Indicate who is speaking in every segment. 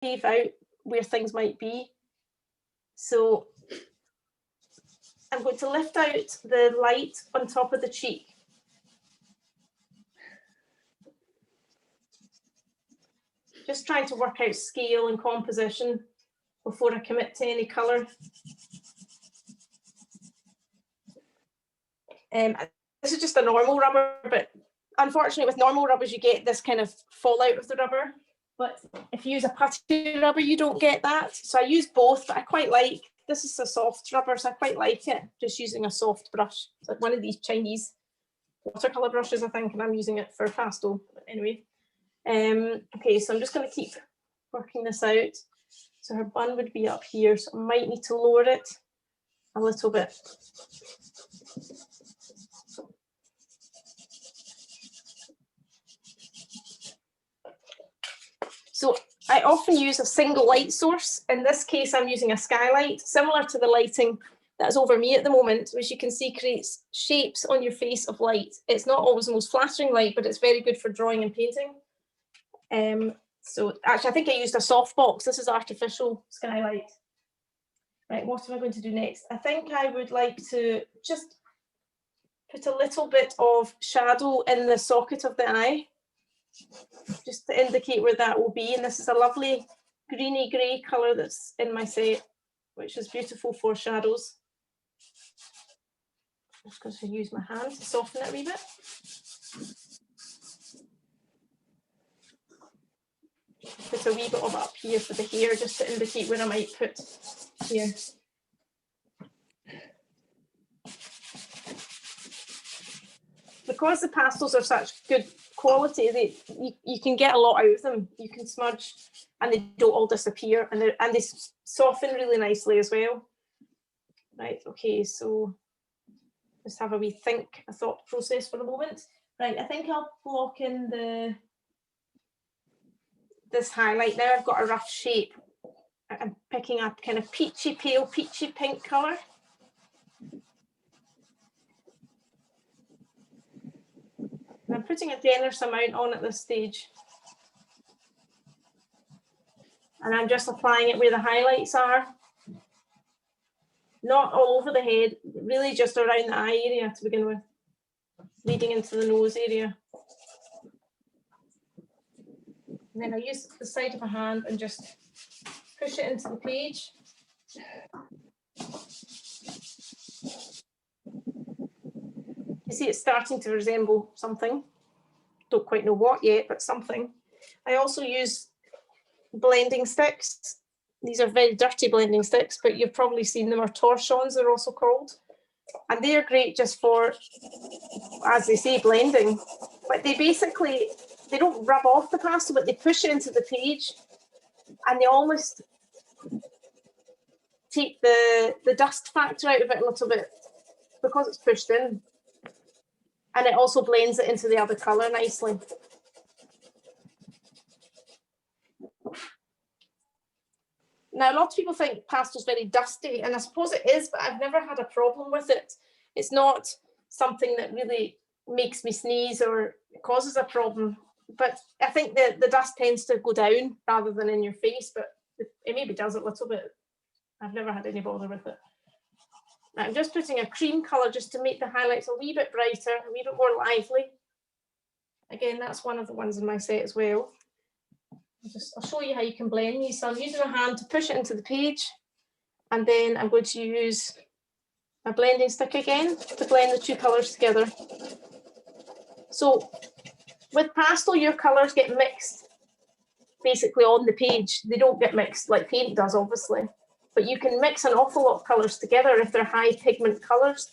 Speaker 1: leave out where things might be. So I'm going to lift out the light on top of the cheek. Just trying to work out scale and composition before I commit to any colour. This is just a normal rubber, but unfortunately with normal rubbers you get this kind of fallout of the rubber. But if you use a putty rubber, you don't get that. So I use both, but I quite like, this is a soft rubber, so I quite like it, just using a soft brush. It's like one of these Chinese watercolour brushes, I think, and I'm using it for pastel. But anyway, okay, so I'm just going to keep working this out. So her bun would be up here, so I might need to lower it a little bit. So I often use a single light source. In this case, I'm using a skylight, similar to the lighting that's over me at the moment, which you can see creates shapes on your face of light. It's not always the most flattering light, but it's very good for drawing and painting. So actually, I think I used a softbox. This is artificial skylight. Right, what am I going to do next? I think I would like to just put a little bit of shadow in the socket of the eye, just to indicate where that will be. And this is a lovely greeny grey colour that's in my set, which is beautiful for shadows. I'm just going to use my hand to soften it a wee bit. Put a wee bit of it up here for the hair, just to indicate where I might put here. Because the pastels are such good quality, you can get a lot out of them. You can smudge and they don't all disappear, and they soften really nicely as well. Right, okay, so just have a wee thought process for a moment. Right, I think I'll block in this highlight. Now I've got a rough shape. I'm picking up kind of pale peachy pink colour. And I'm putting a generous amount on at this stage. And I'm just applying it where the highlights are. Not all over the head, really just around the eye area to begin with, leading into the nose area. And then I use the side of a hand and just push it into the page. You see it's starting to resemble something. Don't quite know what yet, but something. I also use blending sticks. These are very dirty blending sticks, but you've probably seen them, or torchons they're also called. And they are great just for, as they say, blending. But they don't rub off the pastel, but they push it into the page, and they almost take the dust factor out of it a little bit because it's pushed in. And it also blends it into the other colour nicely. Now, a lot of people think pastel's very dusty, and I suppose it is, but I've never had a problem with it. It's not something that really makes me sneeze or causes a problem. But I think the dust tends to go down rather than in your face, but it maybe does a little bit. I've never had any bother with it. Now, I'm just putting a cream colour just to make the highlights a wee bit brighter, a wee bit more lively. Again, that's one of the ones in my set as well. I'll show you how you can blend these. So I'm using a hand to push it into the page, and then I'm going to use my blending stick again to blend the two colours together. So with pastel, your colours get mixed basically on the page. They don't get mixed like paint does, obviously, but you can mix an awful lot of colours together if they're high pigment colours.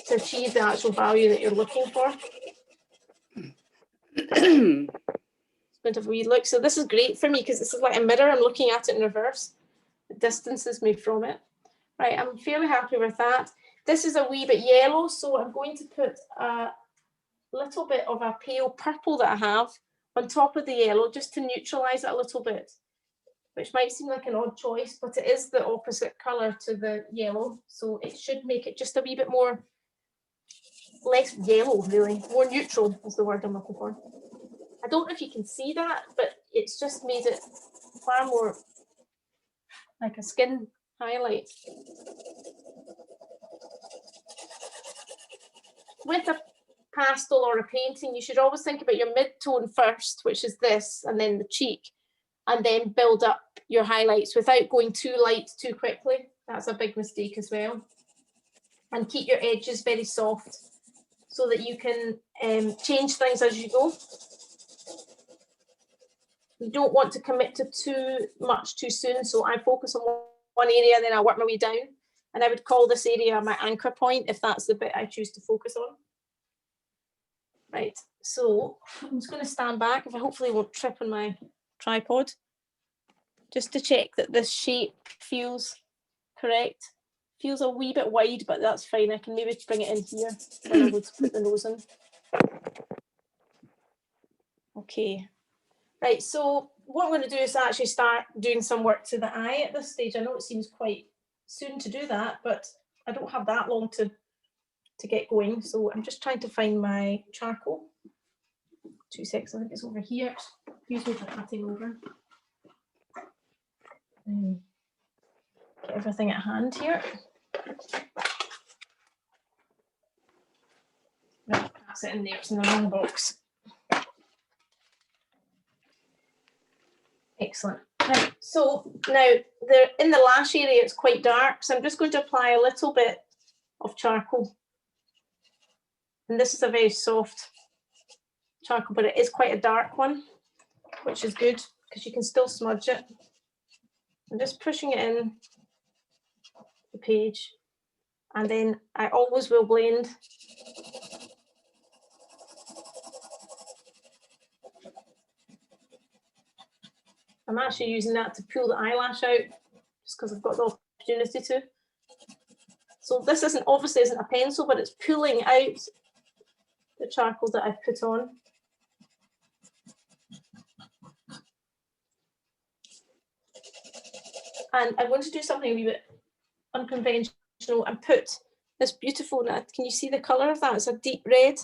Speaker 1: To achieve the actual value that you're looking for. It's going to have a wee look. So this is great for me because this is like a mirror. I'm looking at it in reverse. It distances me from it. Right, I'm fairly happy with that. This is a wee bit yellow, so I'm going to put a little bit of a pale purple that I have on top of the yellow just to neutralise it a little bit, which might seem like an odd choice, but it is the opposite colour to the yellow, so it should make it just a wee bit more less yellow really, more neutral is the word I'm looking for. I don't know if you can see that, but it's just made it far more like a skin highlight. With a pastel or a painting, you should always think about your mid-tone first, which is this, and then the cheek, and then build up your highlights without going too light too quickly. That's a big mistake as well. And keep your edges very soft so that you can change things as you go. You don't want to commit to too much too soon, so I focus on one area, then I work my way down, and I would call this area my anchor point if that's the bit I choose to focus on. Right, so I'm just going to stand back, if I hopefully won't trip on my tripod, just to check that this shape feels correct. Feels a wee bit wide, but that's fine. I can maybe bring it in here when I would put the nose in. Okay. Right, so what I'm going to do is actually start doing some work to the eye at this stage. I know it seems quite soon to do that, but I don't have that long to get going. So I'm just trying to find my charcoal. 2 seconds, I think it's over here. Excuse me for cutting over. Get everything at hand here. No, pass it in there, it's in the wrong box. Excellent. Right, so now in the lash area it's quite dark, so I'm just going to apply a little bit of charcoal. And this is a very soft charcoal, but it is quite a dark one, which is good because you can still smudge it. I'm just pushing it in the page, and then I always will blend. I'm actually using that to pull the eyelash out just because I've got the opportunity to. So this obviously isn't a pencil, but it's pulling out the charcoal that I've put on. And I'm going to do something a wee bit unconventional and put this beautiful, can you see the colour of that? It's a deep red.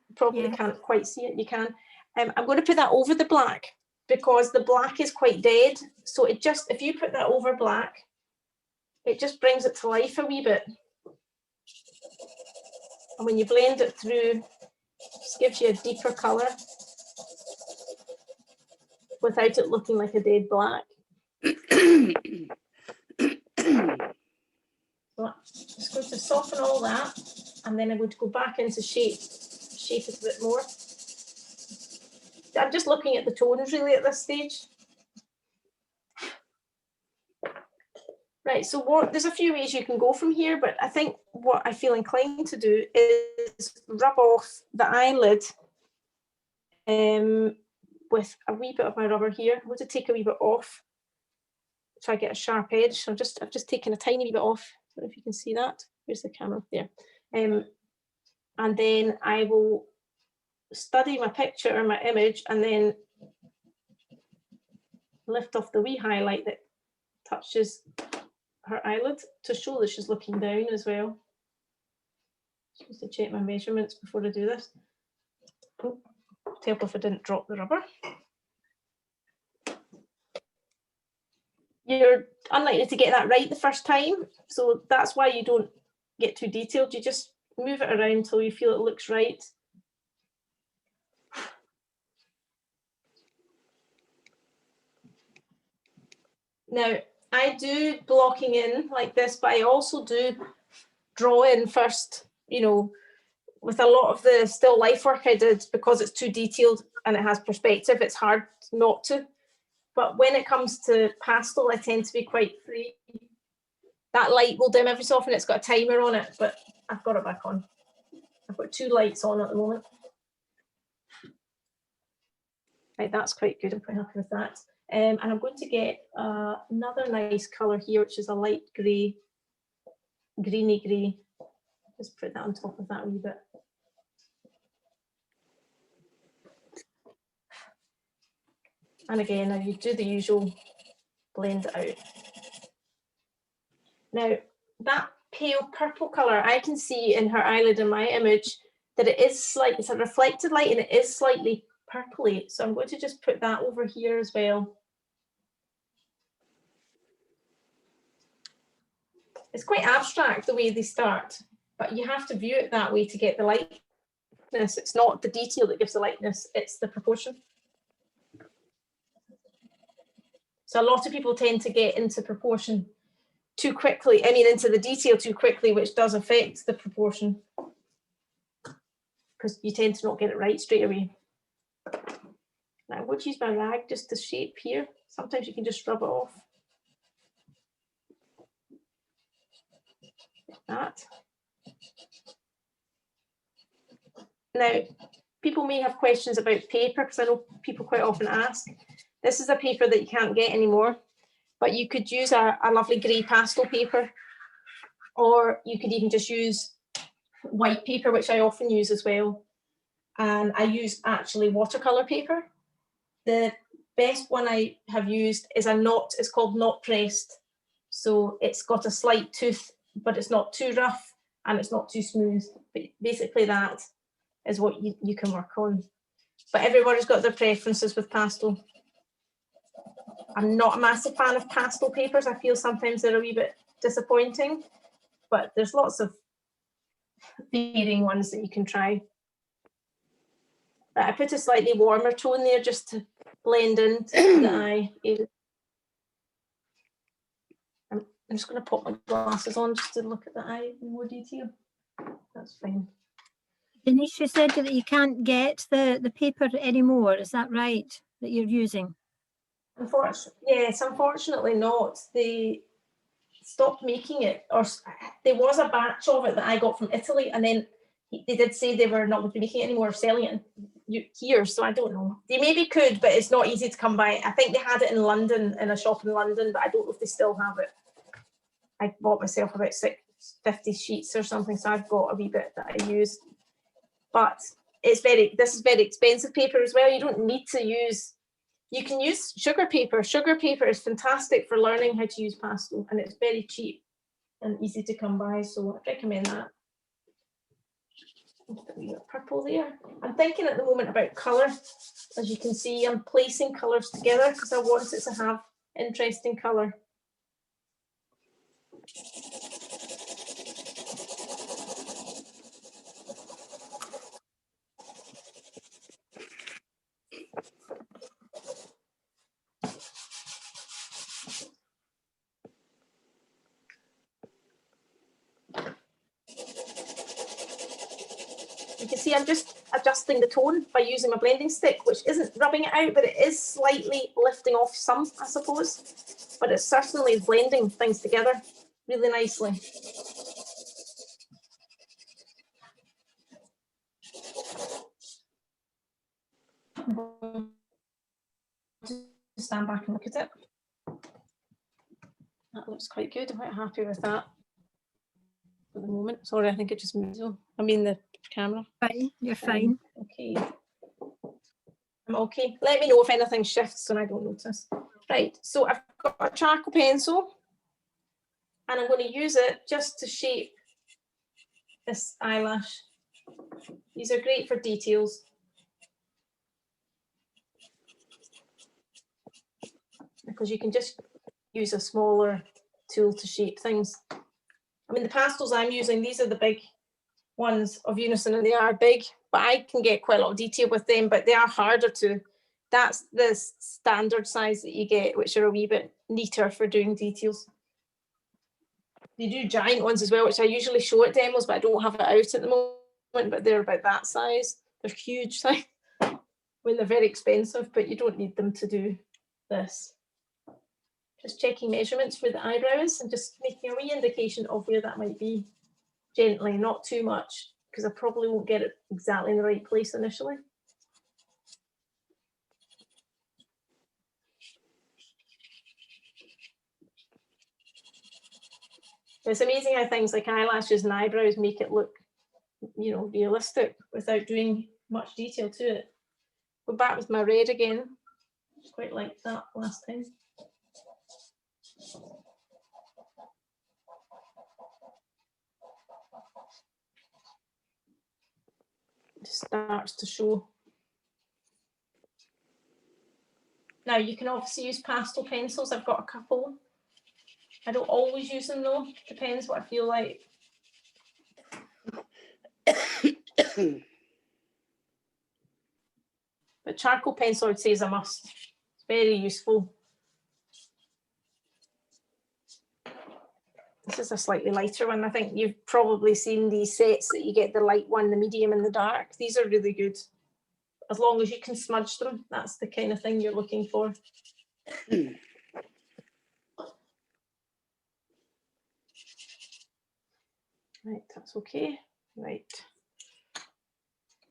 Speaker 1: You probably can't quite see it, you can. I'm going to put that over the black because the black is quite dead. So it just, if you put that over black, it just brings it to life a wee bit. And when you blend it through, it just gives you a deeper colour without it looking like a dead black. So I'm just going to soften all that, and then I'm going to go back into shape it a bit more. I'm just looking at the tones really at this stage. Right, so there's a few ways you can go from here, but I think what I feel inclined to do is rub off the eyelid with a wee bit of my rubber here. I'm going to take a wee bit off, try to get a sharp edge. So I've just taken a tiny wee bit off. I don't know if you can see that. Where's the camera? There. And then I will study my picture or my image and then lift off the wee highlight that touches her eyelid to show that she's looking down as well. I'm supposed to check my measurements before I do this. Oh, help if I didn't drop the rubber. You're unlikely to get that right the first time, so that's why you don't get too detailed. You just move it around until you feel it looks right. Now, I do blocking in like this, but I also do draw in first, you know, with a lot of the still life work I did, because it's too detailed and it has perspective, it's hard not to. But when it comes to pastel, I tend to be quite free. That light will dim every so often. It's got a timer on it, but I've got it back on. I've got 2 lights on at the moment. Right, that's quite good. I'm quite happy with that. And I'm going to get another nice colour here, which is a light grey, greeny grey. Just put that on top of that a wee bit. And again, now you do the usual, blend it out. Now, that pale purple colour I can see in her eyelid in my image that it is slightly, it's a reflected light and it is slightly purpley. So I'm going to just put that over here as well. It's quite abstract the way they start, but you have to view it that way to get the lightness. It's not the detail that gives the lightness, it's the proportion. So a lot of people tend to get into proportion too quickly, I mean into the detail too quickly, which does affect the proportion, because you tend to not get it right straight away. Now I'm going to use my rag just to shape here. Sometimes you can just rub it off. Like that. Now, people may have questions about paper, because I know people quite often ask. This is a paper that you can't get anymore, but you could use a lovely grey pastel paper, or you could even just use white paper, which I often use as well. And I use actually watercolour paper. The best one I have used is it's called Not Pressed. So it's got a slight tooth, but it's not too rough and it's not too smooth. But basically that is what you can work on. But everybody's got their preferences with pastel. I'm not a massive fan of pastel papers. I feel sometimes they're a wee bit disappointing, but there's lots of varying ones that you can try. But I put a slightly warmer tone there just to blend into the eye. I'm just going to pop my glasses on just to look at the eye in more detail. That's fine.
Speaker 2: Denise, you said that you can't get the paper anymore. Is that right, that you're using?
Speaker 1: Yes, unfortunately not. They stopped making it, or there was a batch of it that I got from Italy, and then they did say they were not going to be making it anymore, or selling it here. So I don't know. They maybe could, but it's not easy to come by. I think they had it in London, in a shop in London, but I don't know if they still have it. I bought myself about 50 sheets or something, so I've got a wee bit that I use. But this is very expensive paper as well. You don't need to use, you can use sugar paper. Sugar paper is fantastic for learning how to use pastel, and it's very cheap and easy to come by, so I recommend that. Purple there. I'm thinking at the moment about colour. As you can see, I'm placing colours together because I want it to have interesting colour. You can see I'm just adjusting the tone by using my blending stick, which isn't rubbing it out, but it is slightly lifting off some, I suppose. But it certainly is blending things together really nicely. Stand back and look at it. That looks quite good. I'm quite happy with that for the moment. Sorry, I think it just moved. I mean the camera.
Speaker 2: Fine, you're fine.
Speaker 1: Okay. I'm okay. Let me know if anything shifts and I don't notice. Right, so I've got a charcoal pencil and I'm going to use it just to shape this eyelash. These are great for details. Because you can just use a smaller tool to shape things. I mean, the pastels I'm using, these are the big ones of Unison and they are big, but I can get quite a lot of detail with them, but they are harder to, that's the standard size that you get, which are a wee bit neater for doing details. They do giant ones as well, which I usually show at demos, but I don't have it out at the moment, but they're about that size. They're huge size. When they're very expensive, but you don't need them to do this. Just checking measurements for the eyebrows and just making a wee indication of where that might be. Gently, not too much, because I probably won't get it exactly in the right place initially. It's amazing how things like eyelashes and eyebrows make it look, you know, realistic without doing much detail to it. Go back with my red again. Quite like that last time. It starts to show. Now you can obviously use pastel pencils. I've got a couple. I don't always use them though. Depends what I feel like. But charcoal pencil I would say is a must. It's very useful. This is a slightly lighter one. I think you've probably seen these sets that you get the light one, the medium and the dark. These are really good. As long as you can smudge them, that's the kind of thing you're looking for. Right, that's okay. Right.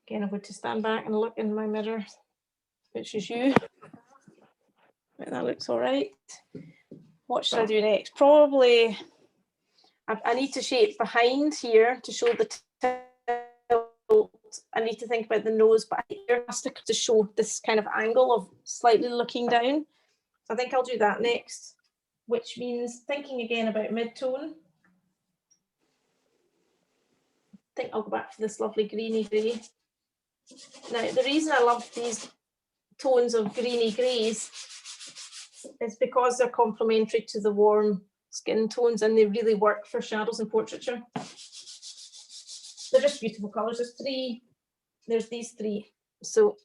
Speaker 1: Again, I'm going to stand back and look in my mirror, which is you. Right, that looks all right. What should I do next? Probably, I need to shape behind here to show the tilt. I need to think about the nose, but here has to show this kind of angle of slightly looking down. So I think I'll do that next, which means thinking again about mid-tone. I think I'll go back to this lovely greeny grey. Now, the reason I love these tones of greeny greys is because they're complementary to the warm skin tones and they really work for shadows and portraiture. They're just beautiful colours. There's three, there's these three. So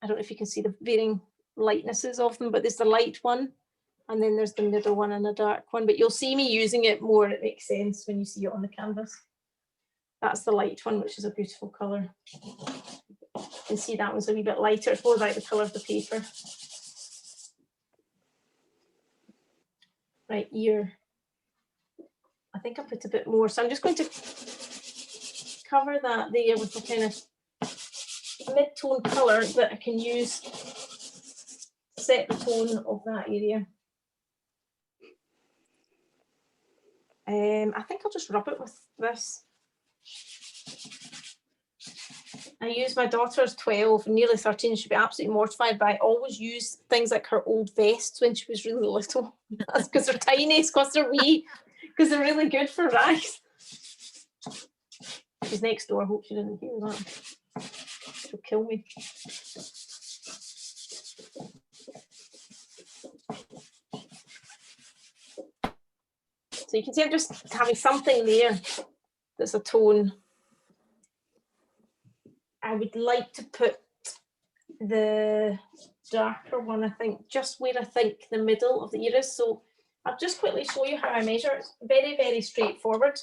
Speaker 1: I don't know if you can see the varying lightnesses of them, but there's the light one and then there's the middle one and a dark one, but you'll see me using it more. It makes sense when you see it on the canvas. That's the light one, which is a beautiful colour. You can see that one's a wee bit lighter. It's more like the colour of the paper. Right, ear. I think I put a bit more. So I'm just going to cover that there with a kind of mid-tone colour that I can use to set the tone of that area. I think I'll just rub it with this. I use my daughter's 12, nearly 13. She'd be absolutely mortified, but I always use things like her old vests when she was really little. That's because they're tiny, it's because they're wee, because they're really good for rags. She's next door. I hope she didn't hear that. She'll kill me. So you can see I'm just having something there that's a tone. I would like to put the darker one, I think, just where I think the middle of the ear is. So I'll just quickly show you how I measure. It's very, very straightforward.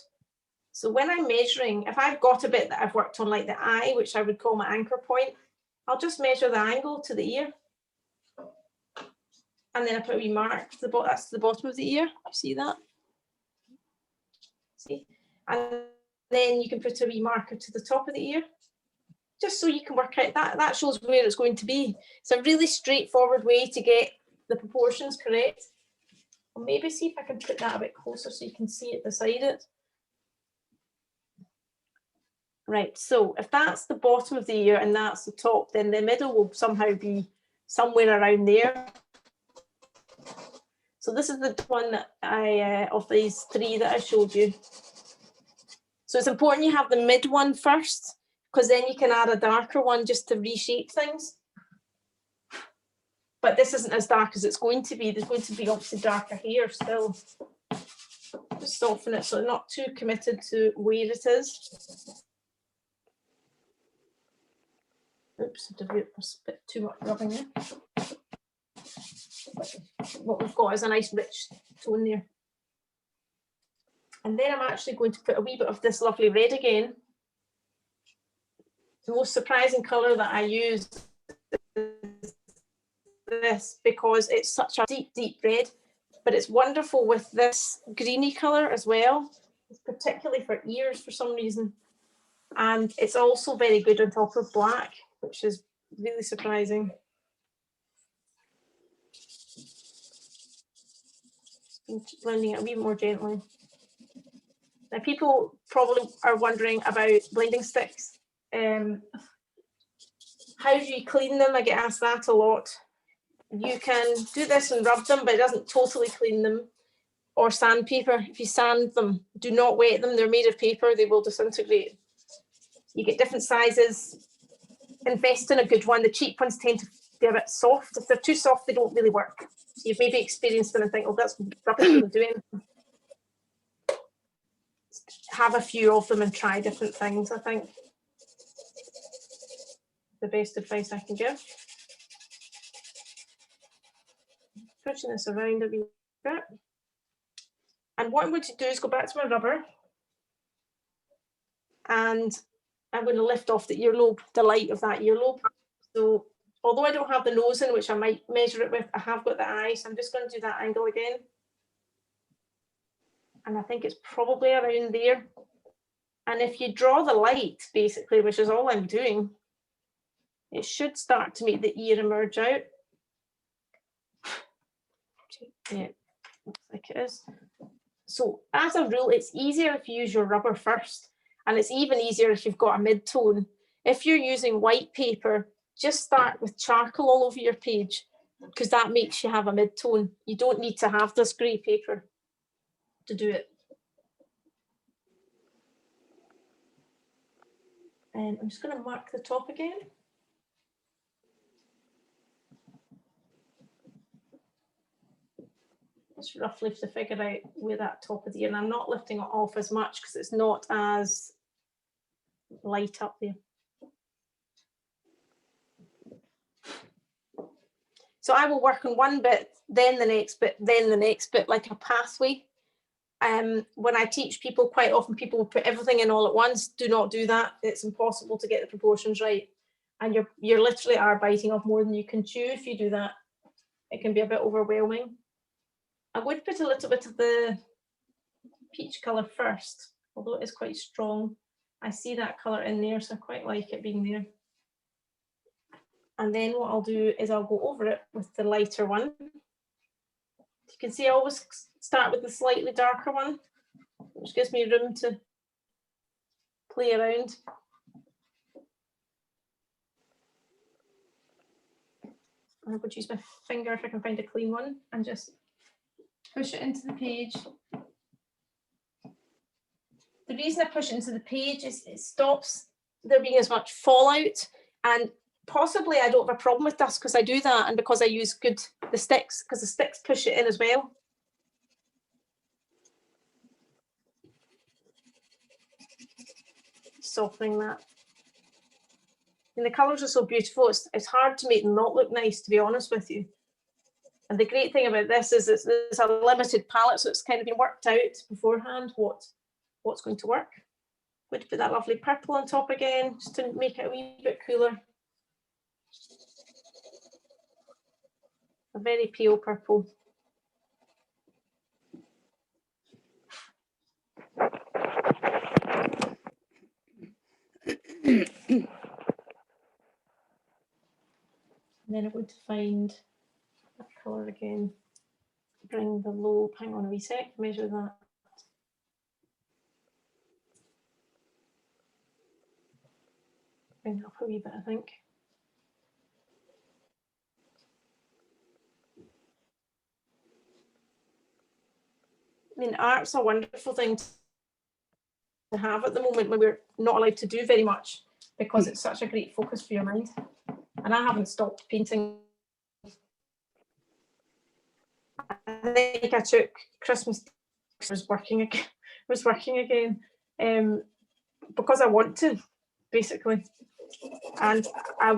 Speaker 1: So when I'm measuring, if I've got a bit that I've worked on, like the eye, which I would call my anchor point, I'll just measure the angle to the ear. And then I put a wee mark to the bottom. That's the bottom of the ear. You see that? See? And then you can put a wee marker to the top of the ear, just so you can work out that. That shows where it's going to be. It's a really straightforward way to get the proportions correct. I'll maybe see if I can put that a bit closer so you can see it beside it. Right, so if that's the bottom of the ear and that's the top, then the middle will somehow be somewhere around there. So this is the one that I, of these three that I showed you. So it's important you have the mid one first, because then you can add a darker one just to reshape things. But this isn't as dark as it's going to be. There's going to be obviously darker here still. Just soften it so not too committed to where it is. Oops, I did a bit too much rubbing there. What we've got is a nice rich tone there. And then I'm actually going to put a wee bit of this lovely red again. The most surprising colour that I use is this, because it's such a deep, deep red, but it's wonderful with this greeny colour as well. It's particularly for ears for some reason. And it's also very good on top of black, which is really surprising. Blending it a wee more gently. Now, people probably are wondering about blending sticks. How do you clean them? I get asked that a lot. You can do this and rub them, but it doesn't totally clean them. Or sandpaper. If you sand them, do not wet them. They're made of paper. They will disintegrate. You get different sizes. invest in a good one. The cheap ones tend to be a bit soft. If they're too soft, they don't really work. So you've maybe experienced them and think, oh, that's rubbish, doesn't do anything. Have a few of them and try different things, I think. The best advice I can give. Pushing this around a wee bit. And what I'm going to do is go back to my rubber, and I'm going to lift off the earlobe, the light of that earlobe. So although I don't have the nose in, which I might measure it with, I have got the eye, so I'm just going to do that angle again. And I think it's probably around there. And if you draw the light, basically, which is all I'm doing, it should start to make the ear emerge out. Yeah, looks like it is. So as a rule, it's easier if you use your rubber first, and it's even easier if you've got a mid-tone. If you're using white paper, just start with charcoal all over your page, because that makes you have a mid-tone. You don't need to have this grey paper to do it. And I'm just going to mark the top again. Just roughly to figure out where that top of the ear, and I'm not lifting it off as much because it's not as light up there. So I will work on one bit, then the next bit, then the next bit, like a pathway. When I teach people, quite often people will put everything in all at once. Do not do that. It's impossible to get the proportions right. And you're literally are biting off more than you can chew if you do that. It can be a bit overwhelming. I would put a little bit of the peach colour first, although it is quite strong. I see that colour in there, so I quite like it being there. And then what I'll do is I'll go over it with the lighter one. You can see I always start with the slightly darker one, which gives me room to play around. I would use my finger if I can find a clean one and just push it into the page. The reason I push it into the page is it stops there being as much fallout, and possibly I don't have a problem with this because I do that and because I use the sticks, because the sticks push it in as well. Softening that. And the colours are so beautiful, it's hard to make them not look nice, to be honest with you. And the great thing about this is it's a limited palette, so it's kind of been worked out beforehand what's going to work. I'm going to put that lovely purple on top again, just to make it a wee bit cooler. A very pale purple. And then I'm going to find that colour again. Bring the lobe, hang on a wee sec, measure that. Bring it up a wee bit, I think. I mean, art's a wonderful thing to have at the moment when we're not allowed to do very much, because it's such a great focus for your mind. And I haven't stopped painting. I think I took Christmas, was working again, because I want to, basically. And I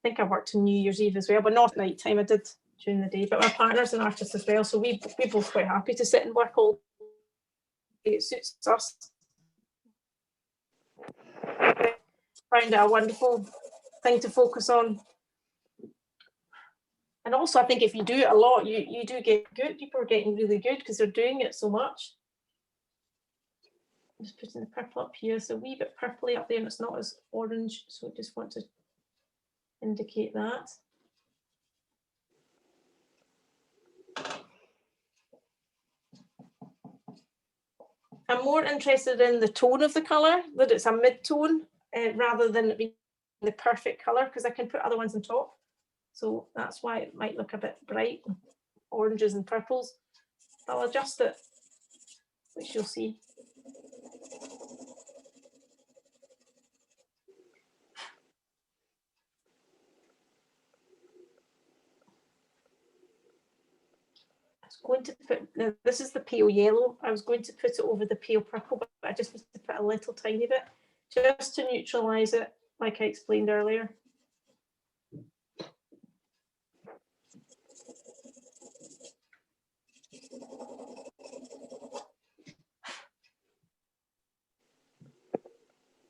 Speaker 1: think I worked on New Year's Eve as well, but not at night time. I did during the day. But my partner's an artist as well, so we both quite happy to sit and work all day. It suits us. Find it a wonderful thing to focus on. And also, I think if you do it a lot, you do get good. People are getting really good because they're doing it so much. I'm just putting the purple up here. It's a wee bit purpley up there, and it's not as orange, so I just want to indicate that. I'm more interested in the tone of the colour, that it's a mid-tone, rather than it being the perfect colour, because I can put other ones on top. So that's why it might look a bit bright, oranges and purples. I'll adjust it, which you'll see. going to put, this is the pale yellow. I was going to put it over the pale purple, but I just wanted to put a little tiny bit just to neutralise it, like I explained earlier.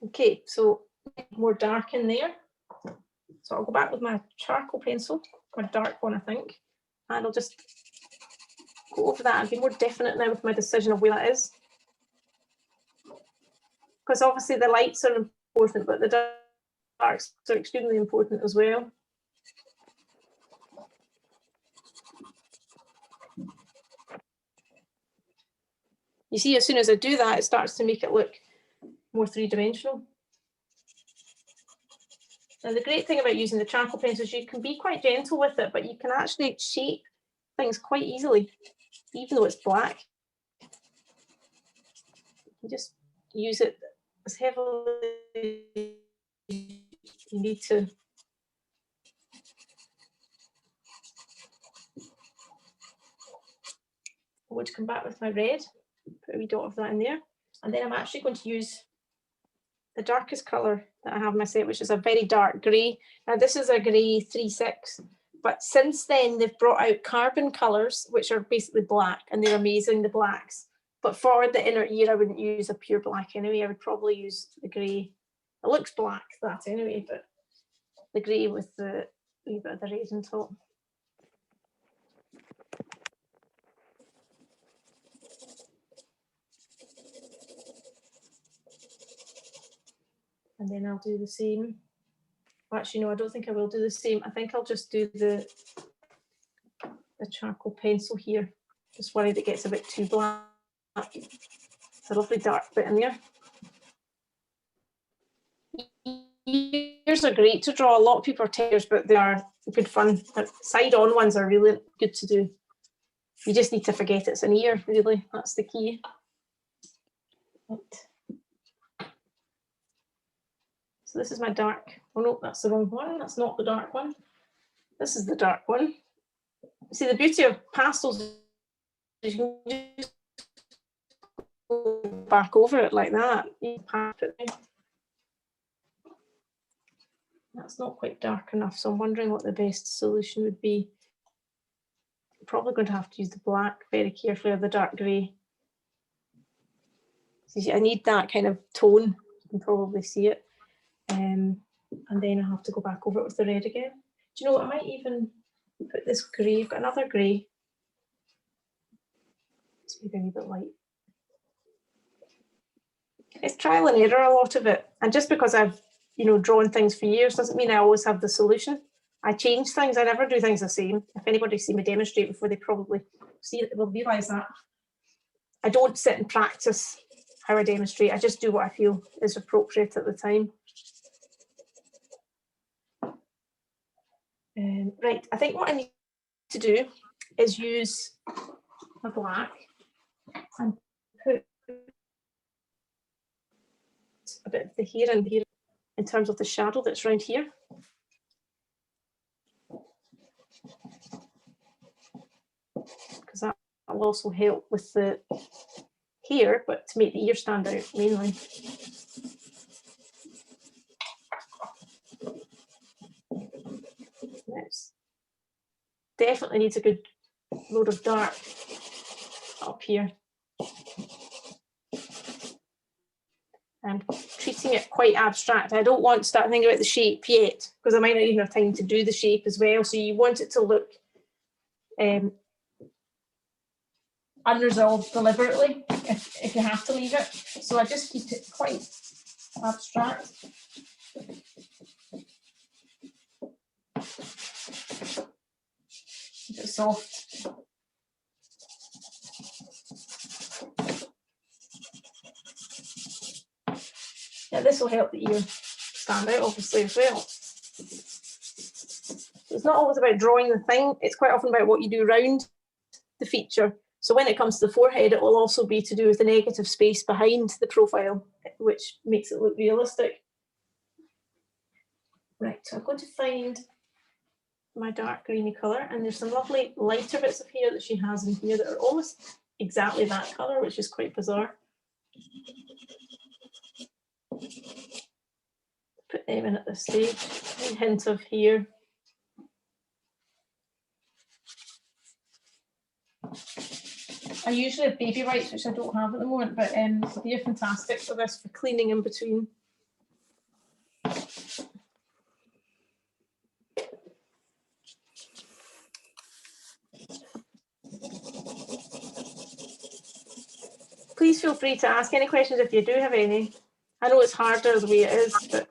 Speaker 1: Okay, so more dark in there. So I'll go back with my charcoal pencil, my dark one, I think, and I'll just go over that and be more definite now with my decision of where that is. Because obviously the lights are important, but the darks are extremely important as well. You see, as soon as I do that, it starts to make it look more three-dimensional. Now, the great thing about using the charcoal pencil is you can be quite gentle with it, but you can actually shape things quite easily, even though it's black. You just use it as heavily as you need to. I'm going to come back with my red, put a wee dot of that in there, and then I'm actually going to use the darkest colour that I have in my set, which is a very dark grey. Now this is a grey 3-6, but since then they've brought out carbon colours, which are basically black, and they're amazing, the blacks. But for the inner ear, I wouldn't use a pure black anyway. I would probably use the grey. It looks black, that anyway, but the grey with the wee bit of the red on top. And then I'll do the same. Well, actually, no, I don't think I will do the same. I think I'll just do the charcoal pencil here. Just worried it gets a bit too black. It's a lovely dark bit in there. Ears are great to draw. A lot of people are tears, but they are good fun. Side-on ones are really good to do. You just need to forget it's an ear, really. That's the key. Right. So this is my dark. Oh no, that's the wrong one. That's not the dark one. This is the dark one. See, the beauty of pastels is you can just go back over it like that. That's not quite dark enough, so I'm wondering what the best solution would be. I'm probably going to have to use the black very carefully, or the dark grey. See, I need that kind of tone. You can probably see it. And then I have to go back over it with the red again. Do you know what? I might even put this grey. I've got another grey. It's maybe a wee bit light. It's trial and error, a lot of it. And just because I've, drawn things for years doesn't mean I always have the solution. I change things. I never do things the same. If anybody's seen me demonstrate before, they probably will realise that. I don't sit and practice how I demonstrate. I just do what I feel is appropriate at the time. Right, I think what I need to do is use a black and put a bit of the hair in here in terms of the shadow that's around here. Because that will also help with the hair, but to make the ear stand out mainly. Next. Definitely needs a good load of dark up here. I'm treating it quite abstract. I don't want to start thinking about the shape yet, because I might not even have time to do the shape as well. So you want it to look unresolved deliberately, if you have to leave it. So I just keep it quite abstract. Keep it soft. Yeah, this will help the ear stand out, obviously, as well. So it's not always about drawing the thing, it's quite often about what you do around the feature. So when it comes to the forehead, it will also be to do with the negative space behind the profile, which makes it look realistic. Right, so I'm going to find my dark greeny colour, and there's some lovely lighter bits of hair that she has in here that are almost exactly that colour, which is quite bizarre. Put them in at this stage. A hint of hair. I usually have baby wipes, which I don't have at the moment, but they're fantastic for this, for cleaning in between. Please feel free to ask any questions if you do have any. I know it's harder the way it is, but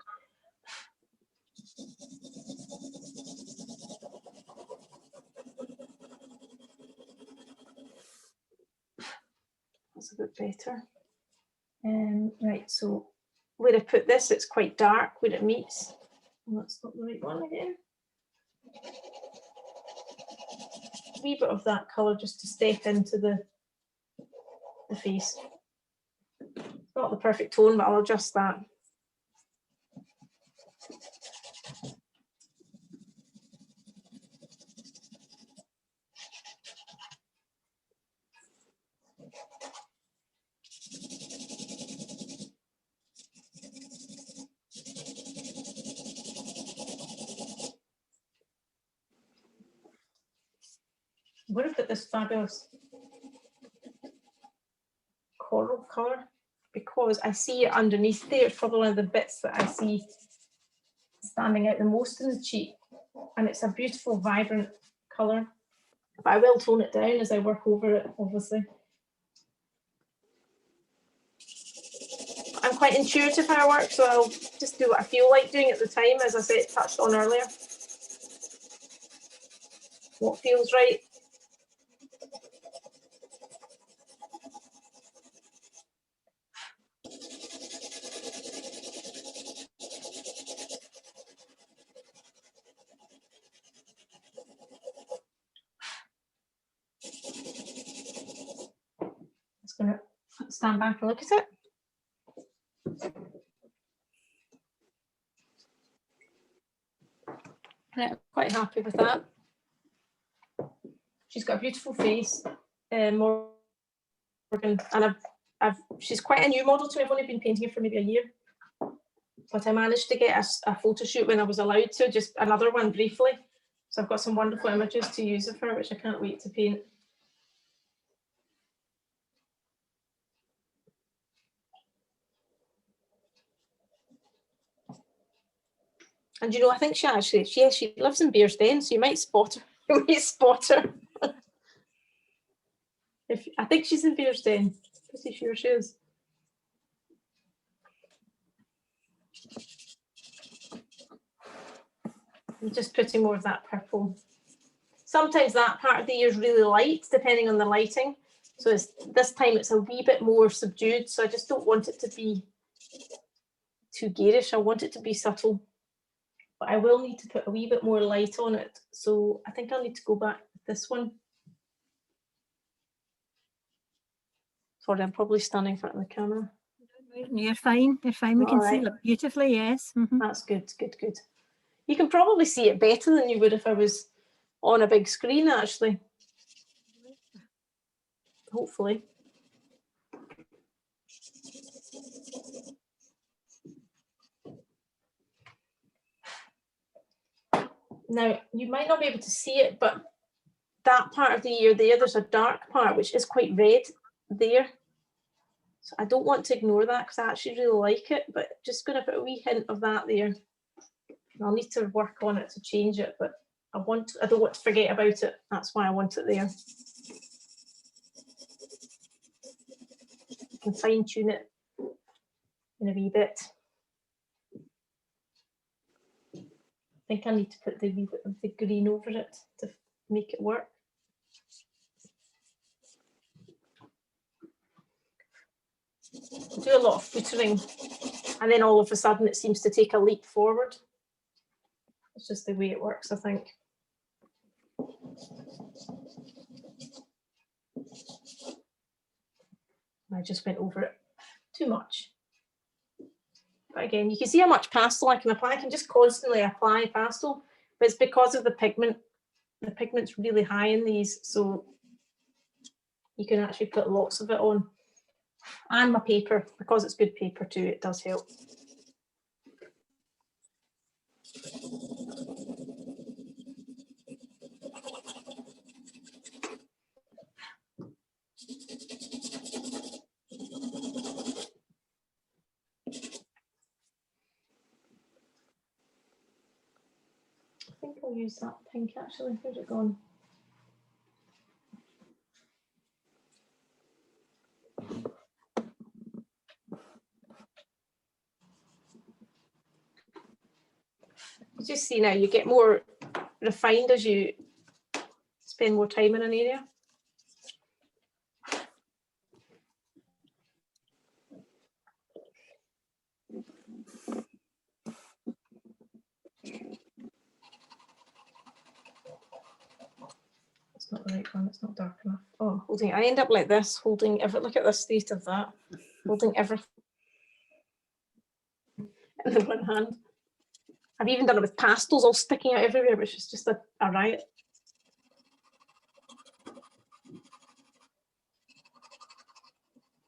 Speaker 1: that's a bit better. Right, so where I put this, it's quite dark where it meets. Oh, that's not the right one again. A wee bit of that colour just to step into the face. It's not the perfect tone, but I'll adjust that. I'm going to put this fabulous coral colour because I see it underneath there. It's probably one of the bits that I see standing out the most in the cheek, and it's a beautiful, vibrant colour. But I will tone it down as I work over it, obviously. I'm quite intuitive how I work, so I'll just do what I feel like doing at the time, as I said, touched on earlier. What feels right. Just going to stand back and look at it. I'm quite happy with that. She's got a beautiful face, Morgan, and she's quite a new model to me. I've only been painting her for maybe a year, but I managed to get a photo shoot when I was allowed to, just another one briefly. So I've got some wonderful images to use of her, which I can't wait to paint. And you know, I think she actually, she lives in Bearsden, so you might spot her. You might spot her. I think she's in Bearsden. Pretty sure she is. I'm just putting more of that purple. Sometimes that part of the year is really light, depending on the lighting. So this time it's a wee bit more subdued. So I just don't want it to be too garish. I want it to be subtle. But I will need to put a wee bit more light on it. So I think I'll need to go back with this one. Sorry, I'm probably standing in front of the camera.
Speaker 2: You're fine. You're fine. We can see it beautifully. Yes. Mm-hmm.
Speaker 1: That's good. Good. Good. You can probably see it better than you would if I was on a big screen, actually. Hopefully. Now, you might not be able to see it, but that part of the year there's a dark part, which is quite red there. So I don't want to ignore that because I actually really like it, but just going to put a wee hint of that there. I'll need to work on it to change it, but I don't want to forget about it. That's why I want it there. And fine tune it in a wee bit. I think I need to put the wee bit of the green over it to make it work. I do a lot of footering, and then all of a sudden it seems to take a leap forward. It's just the way it works, I think. I just went over it too much. But again, you can see how much pastel I can apply. I can just constantly apply pastel. but it's because of the pigment. The pigment's really high in these, so you can actually put lots of it on. And my paper, because it's good paper too, it does help. I think I'll use that pink actually. Where's it gone? You just see now you get more refined as you spend more time in an area. It's not the right one, it's not dark enough. Oh, I'm holding, I end up like this, holding everything. Look at the state of that. Holding everything in the one hand. I've even done it with pastels all sticking out everywhere, which is just a riot.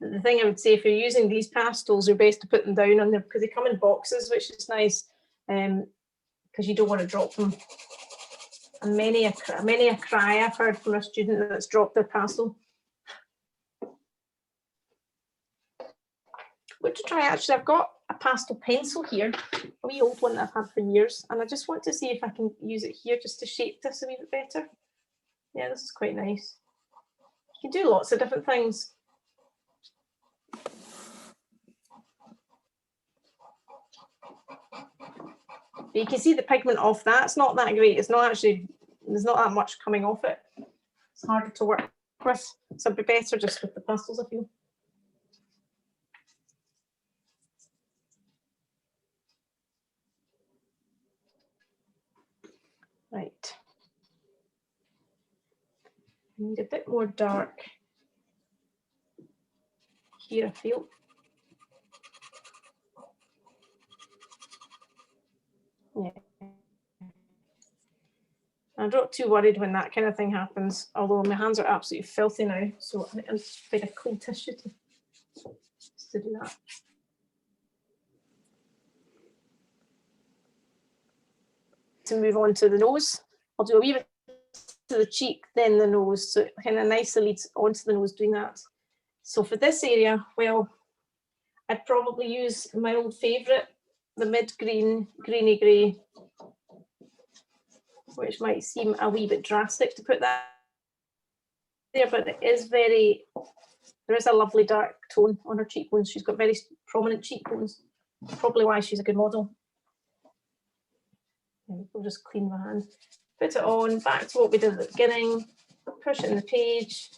Speaker 1: The thing I would say, if you're using these pastels, you're best to put them down on there because they come in boxes, which is nice, because you don't want to drop them. And many a cry I've heard from a student that's dropped their pastel. What to try actually, I've got a pastel pencil here, a wee old one that I've had for years, and I just want to see if I can use it here just to shape this a wee bit better. Yeah, this is quite nice. You can do lots of different things. But you can see the pigment off that. It's not that great. It's not actually, there's not that much coming off it. It's harder to work with. So it'd be better just with the pastels, I feel. Right. I need a bit more dark here, I feel. Yeah. I'm not too worried when that kind of thing happens, although my hands are absolutely filthy now, so I need a bit of clean tissue to do that. To move on to the nose, I'll do a wee bit to the cheek, then the nose, so it kind of nicely leads onto the nose doing that. So for this area, well, I'd probably use my old favourite, the mid-green, greeny grey, which might seem a wee bit drastic to put that there, but it is very, there is a lovely dark tone on her cheekbones. She's got very prominent cheekbones, probably why she's a good model. We'll just clean my hand, put it on, back to what we did at the beginning, push it in the page.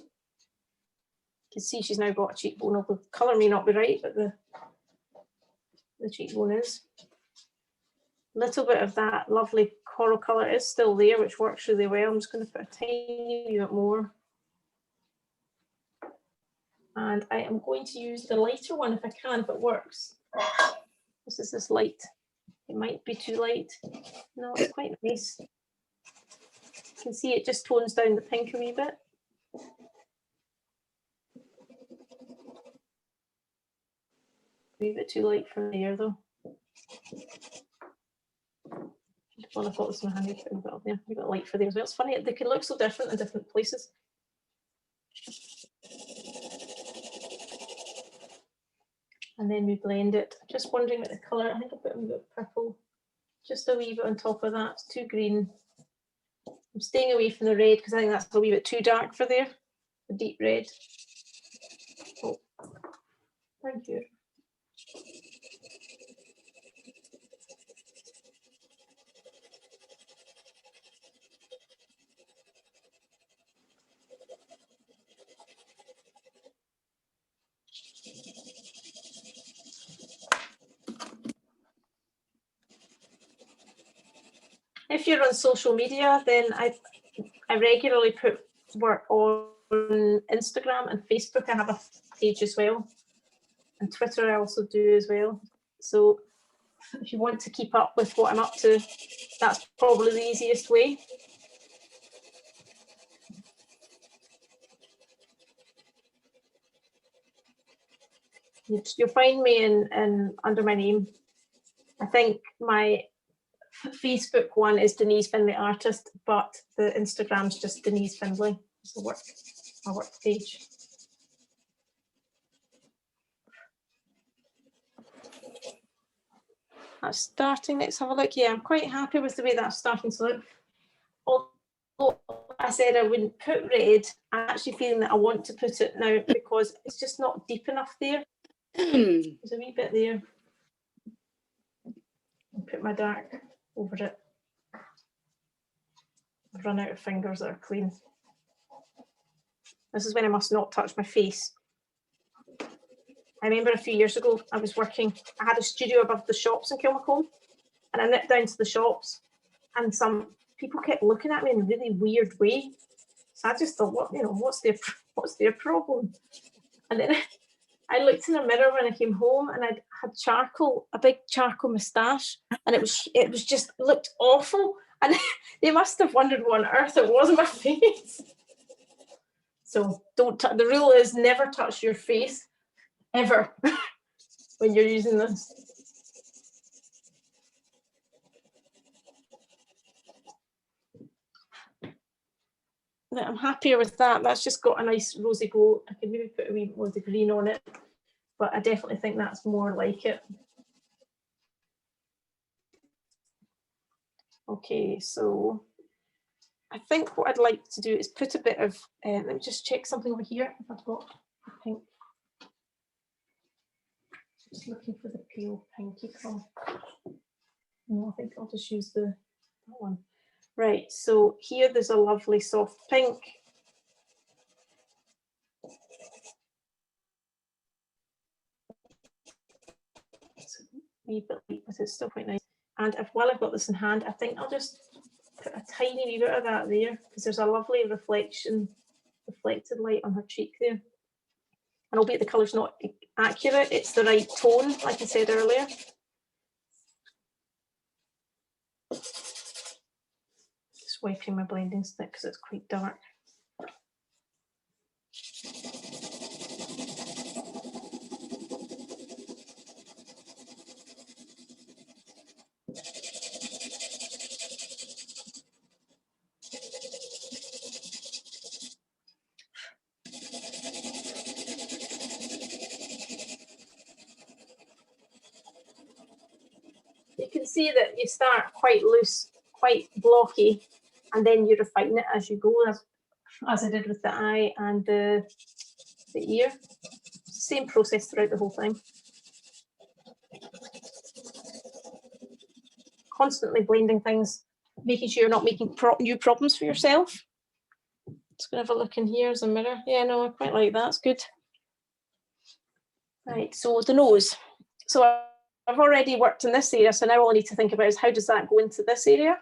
Speaker 1: You can see she's now got a cheekbone, although the colour may not be right, but the cheekbone is. A little bit of that lovely coral colour is still there, which works really well. I'm just going to put a tiny bit more. And I am going to use the lighter one if I can, if it works. This is this light. It might be too light. No, it's quite nice. You can see it just tones down the pink a wee bit. A wee bit too light for there though. Well, I thought this was my hand, put a bit up there. A bit light for there as well. It's funny, they can look so different in different places. And then we blend it. Just wondering about the colour. I think I'll put a wee bit of purple. Just a wee bit on top of that. It's too green. I'm staying away from the red because I think that's a wee bit too dark for there. The deep red. Oh, thank you. If you're on social media, then I regularly put work on Instagram and Facebook. I have a page as well, and Twitter I also do as well. So if you want to keep up with what I'm up to, that's probably the easiest way. You'll find me in under my name. I think my Facebook one is Denise Findlay Artist, but the Instagram's just Denise Findlay. It's my work page. That's starting. Let's have a look. Yeah, I'm quite happy with the way that's starting to look. Although I said I wouldn't put red, I'm actually feeling that I want to put it now because it's just not deep enough there. There's a wee bit there. I'll put my dark over it. I've run out of fingers that are clean. This is when I must not touch my face. I remember a few years ago, I was working, I had a studio above the shops in Kilmacombe, and I nipped down to the shops, and some people kept looking at me in a really weird way. So I just thought, what, you know, what's their problem? And then I looked in a mirror when I came home, and I had charcoal, a big charcoal moustache, and it was just looked awful. And they must have wondered what on earth it was on my face. So the rule is never touch your face, ever, when you're using this. I'm happier with that. That's just got a nice rosy glow. I could maybe put a wee more of the green on it, but I definitely think that's more like it. Okay, so I think what I'd like to do is put a bit of, let me just check something over here if I've got the pink. Just looking for the pale pinky colour. No, I think I'll just use that one. Right, so here there's a lovely soft pink. It's a wee bit light, but it's still quite nice. And while I've got this in hand, I think I'll just put a tiny wee bit of that there, because there's a lovely reflected light on her cheek there. And albeit the colour's not accurate, it's the right tone, like I said earlier. Just wiping my blending stick because it's quite dark. You can see that you start quite loose, quite blocky, and then you refine it as you go, as I did with the eye and the ear. Same process throughout the whole thing. Constantly blending things, making sure you're not making new problems for yourself. Just gonna have a look in here as a mirror. Yeah, no, I quite like that. It's good. Right, so the nose. So I've already worked in this area, so now all I need to think about is how does that go into this area?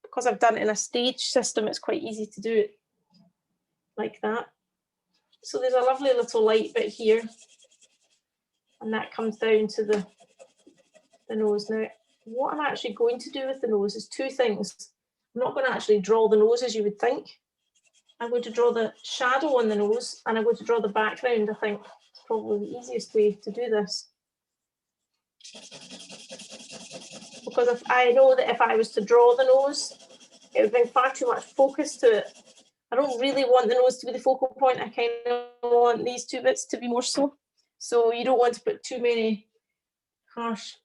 Speaker 1: Because I've done it in a stage system, it's quite easy to do it like that. So there's a lovely little light bit here, and that comes down to the nose. Now, what I'm actually going to do with the nose is two things. I'm not going to actually draw the nose as you would think. I'm going to draw the shadow on the nose, and I'm going to draw the background. I think it's probably the easiest way to do this. Because I know that if I was to draw the nose, it would bring far too much focus to it. I don't really want the nose to be the focal point. I kind of want these two bits to be more so. So you don't want to put too many harsh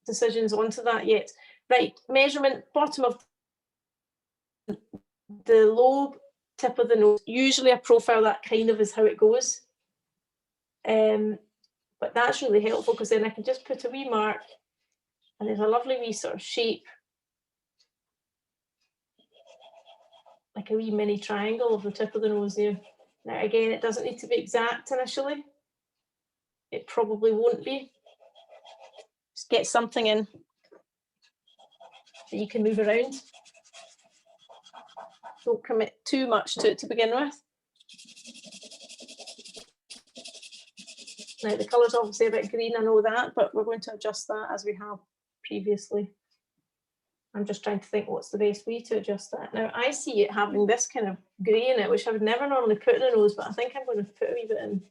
Speaker 1: decisions onto that yet. Right, measurement, bottom of the lobe, tip of the nose. Usually a profile, that kind of is how it goes. But that's really helpful because then I can just put a wee mark, and there's a lovely wee sort of shape, like a wee mini triangle of the tip of the nose there. Now again, it doesn't need to be exact initially. It probably won't be. Just get something in that you can move around. Don't commit too much to it to begin with. Now the colour's obviously a bit green, I know that, but we're going to adjust that as we have previously. I'm just trying to think what's the best way to adjust that. Now I see it having this kind of grey in it, which I would never normally put in the nose, but I think I'm going to put a wee bit in.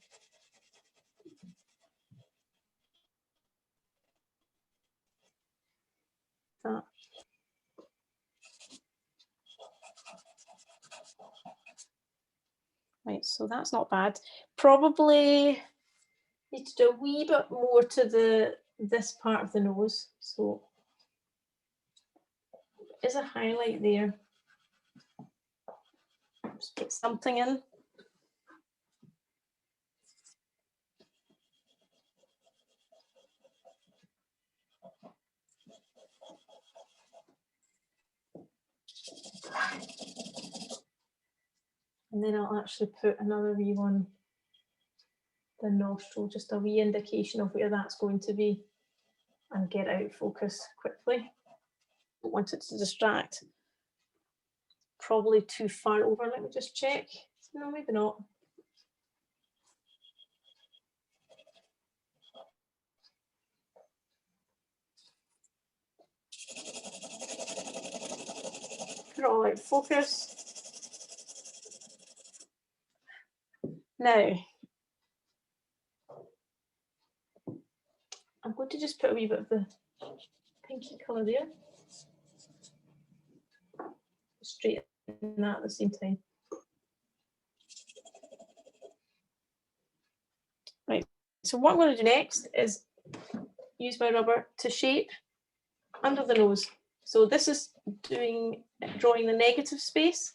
Speaker 1: That. Right, so that's not bad. Probably need to do a wee bit more to this part of the nose. So is a highlight there. Just put something in. And then I'll actually put another wee one, the nostril, just a wee indication of where that's going to be, and get out of focus quickly. Don't want it to distract. Probably too far over. Let me just check. No, maybe not. Put it all out of focus. Now, I'm going to just put a wee bit of the pinky colour there. Straighten that at the same time. Right, so what I'm going to do next is use my rubber to shape under the nose. So this is drawing the negative space.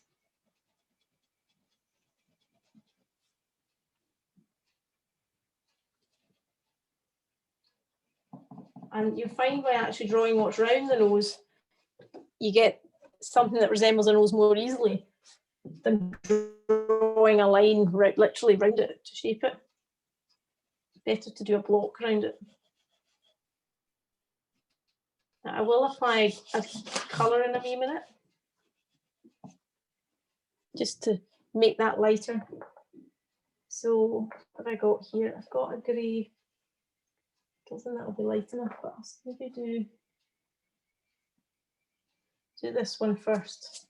Speaker 1: And you find by actually drawing what's round the nose, you get something that resembles a nose more easily than drawing a line literally round it to shape it. Better to do a block around it. Now, I will apply a colour in a wee minute, just to make that lighter. So what have I got here? I've got a grey. I don't think that'll be light enough, but I'll maybe do this one first,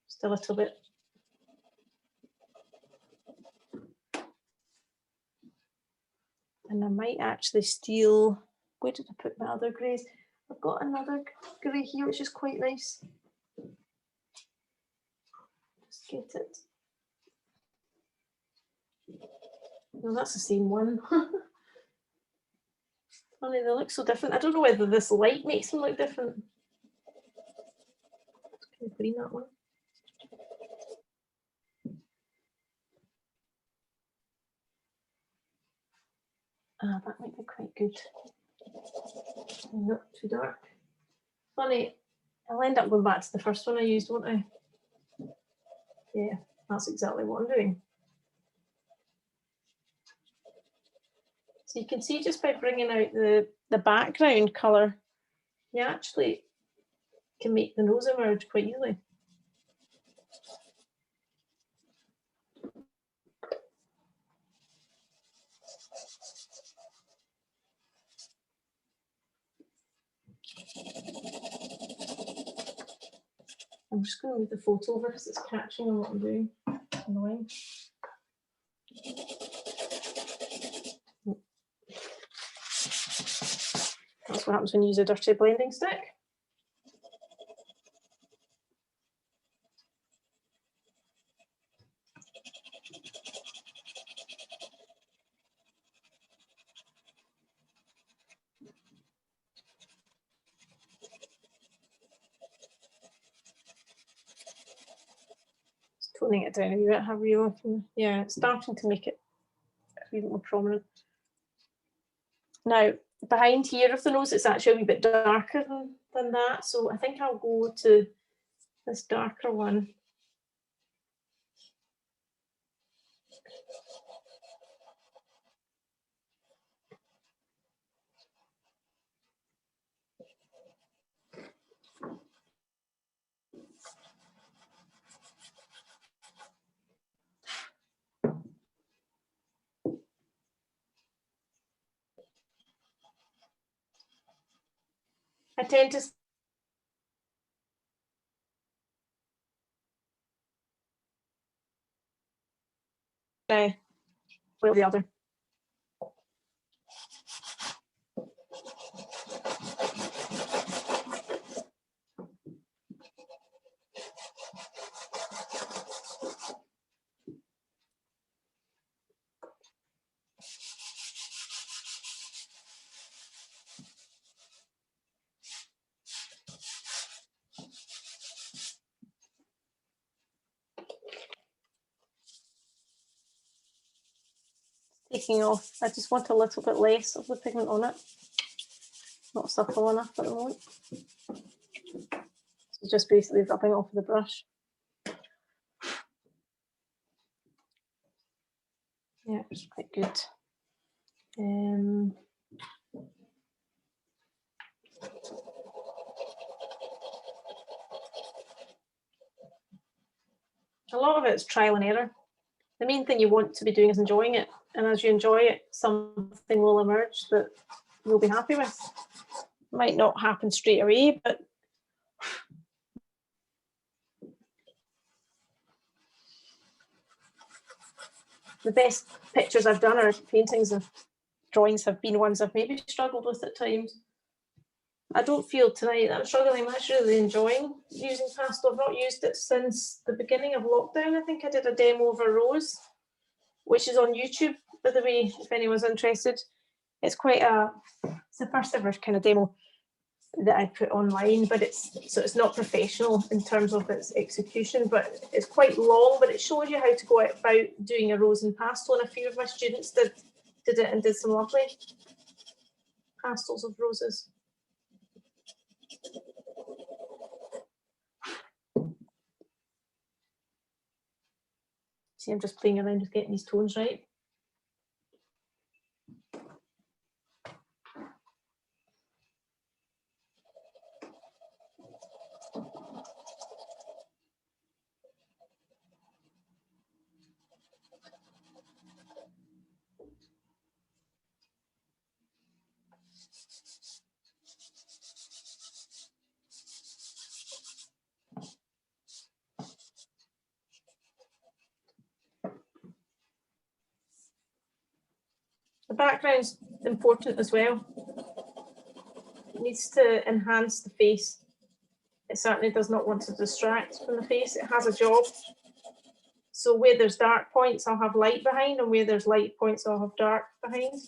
Speaker 1: just a little bit. And I might actually steal, where did I put my other greys? I've got another grey here, which is quite nice. Just get it. No, that's the same one. Funny, they look so different. I don't know whether this light makes them look different. Can I green that one? Ah, that might be quite good. Not too dark. Funny, I'll end up going back to the first one I used, won't I? Yeah, that's exactly what I'm doing. So you can see just by bringing out the background colour, you actually can make the nose emerge quite easily. I'm just going to move the photo over because it's catching on what I'm doing. Annoying. That's what happens when you use a dirty blending stick. Just toning it down a wee bit, have you looking? Yeah, it's starting to make it a wee bit more prominent. Now, behind here of the nose, it's actually a wee bit darker than that. So I think I'll go to this darker one. I tend to well, the other. Taking off. I just want a little bit less of the pigment on it. Not subtle enough at the moment. So just basically rubbing off the brush. Yeah, it's quite good. A lot of it's trial and error. The main thing you want to be doing is enjoying it. And as you enjoy it, something will emerge that you'll be happy with. Might not happen straight away, but the best pictures I've done or paintings and drawings have been ones I've maybe struggled with at times. I don't feel tonight that I'm struggling. I'm actually really enjoying using pastel. I've not used it since the beginning of lockdown. I think I did a demo of a rose, which is on YouTube, by the way, if anyone's interested. It's quite it's the first ever kind of demo that I put online, but it's not professional in terms of its execution, but it's quite long, but it shows you how to go about doing a rose in pastel, and a few of my students did it and did some lovely pastels of roses. See, I'm just playing around with getting these tones right. The background's important as well. It needs to enhance the face. It certainly does not want to distract from the face. It has a job. So where there's dark points, I'll have light behind, and where there's light points, I'll have dark behind.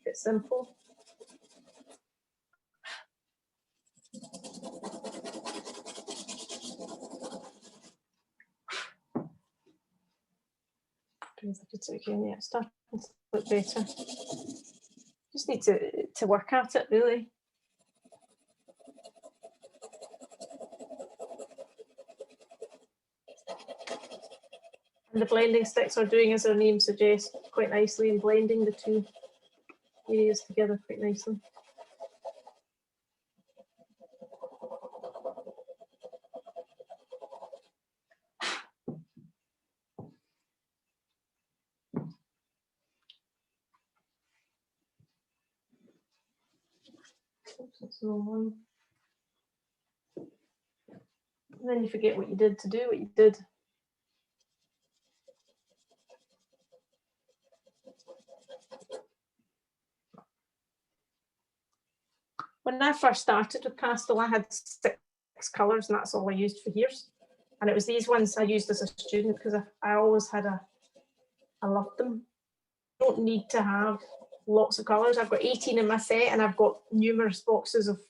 Speaker 1: It's simple. Again, yeah, it's starting to look better. Just need to work at it, really. And the blending sticks are doing, as their name suggests, quite nicely in blending the two areas together quite nicely. Oops, that's the wrong one. And then you forget what you did to do what you did. When I first started with pastel, I had 6 colours, and that's all I used for years. And it was these ones I used as a student because I always had I loved them. You don't need to have lots of colours. I've got 18 in my set, and I've got numerous boxes of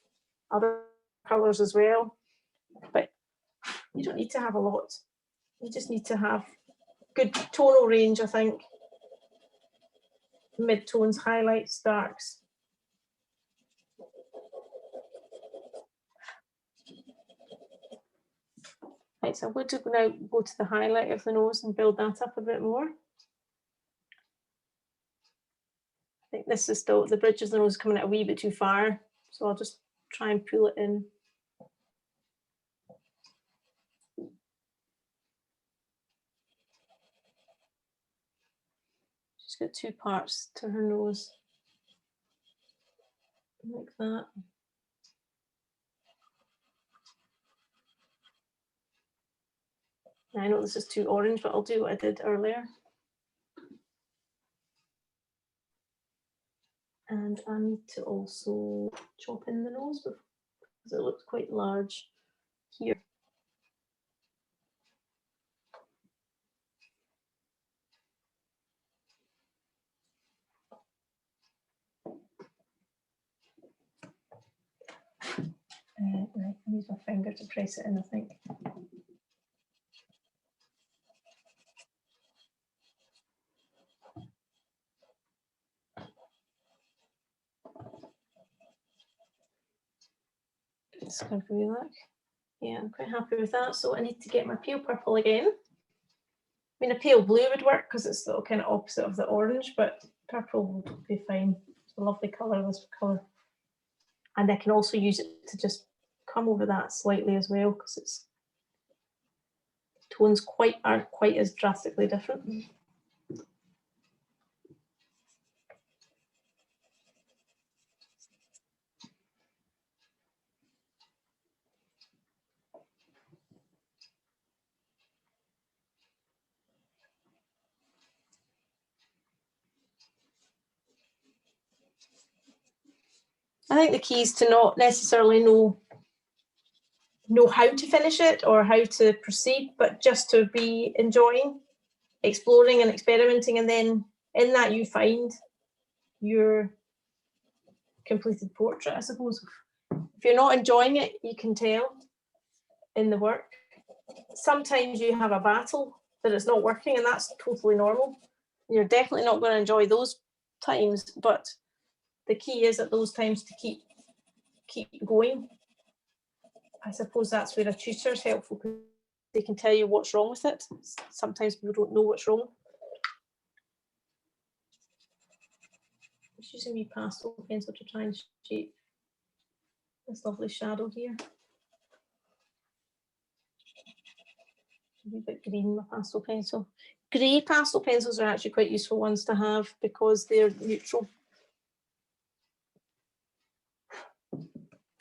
Speaker 1: other colours as well. But you don't need to have a lot. You just need to have good tonal range, I think. Mid-tones, highlights, darks. Right, so I'm going to now go to the highlight of the nose and build that up a bit more. I think this is still, the bridge of the nose is coming out a wee bit too far, so I'll just try and pull it in. She's got two parts to her nose, like that. I know this is too orange, but I'll do what I did earlier. And I need to also chop in the nose because it looks quite large here. Right, I use my finger to press it in, I think. It's going to really look. Yeah, I'm quite happy with that. So I need to get my pale purple again. I mean, a pale blue would work because it's the kind of opposite of the orange, but purple will be fine. It's a lovely colour, this colour. And I can also use it to just come over that slightly as well because its tones aren't quite as drastically different. I think the key is to not necessarily know how to finish it or how to proceed, but just to be enjoying, exploring and experimenting, and then in that you find your completed portrait, I suppose. If you're not enjoying it, you can tell in the work. Sometimes you have a battle that it's not working, and that's totally normal. You're definitely not going to enjoy those times, but the key is at those times to keep going. I suppose that's where a tutor is helpful, because they can tell you what's wrong with it. Sometimes people don't know what's wrong. I'm just using a pastel pencil to try and shape this lovely shadow here. A wee bit green with pastel pencil. Grey pastel pencils are actually quite useful ones to have because they're neutral.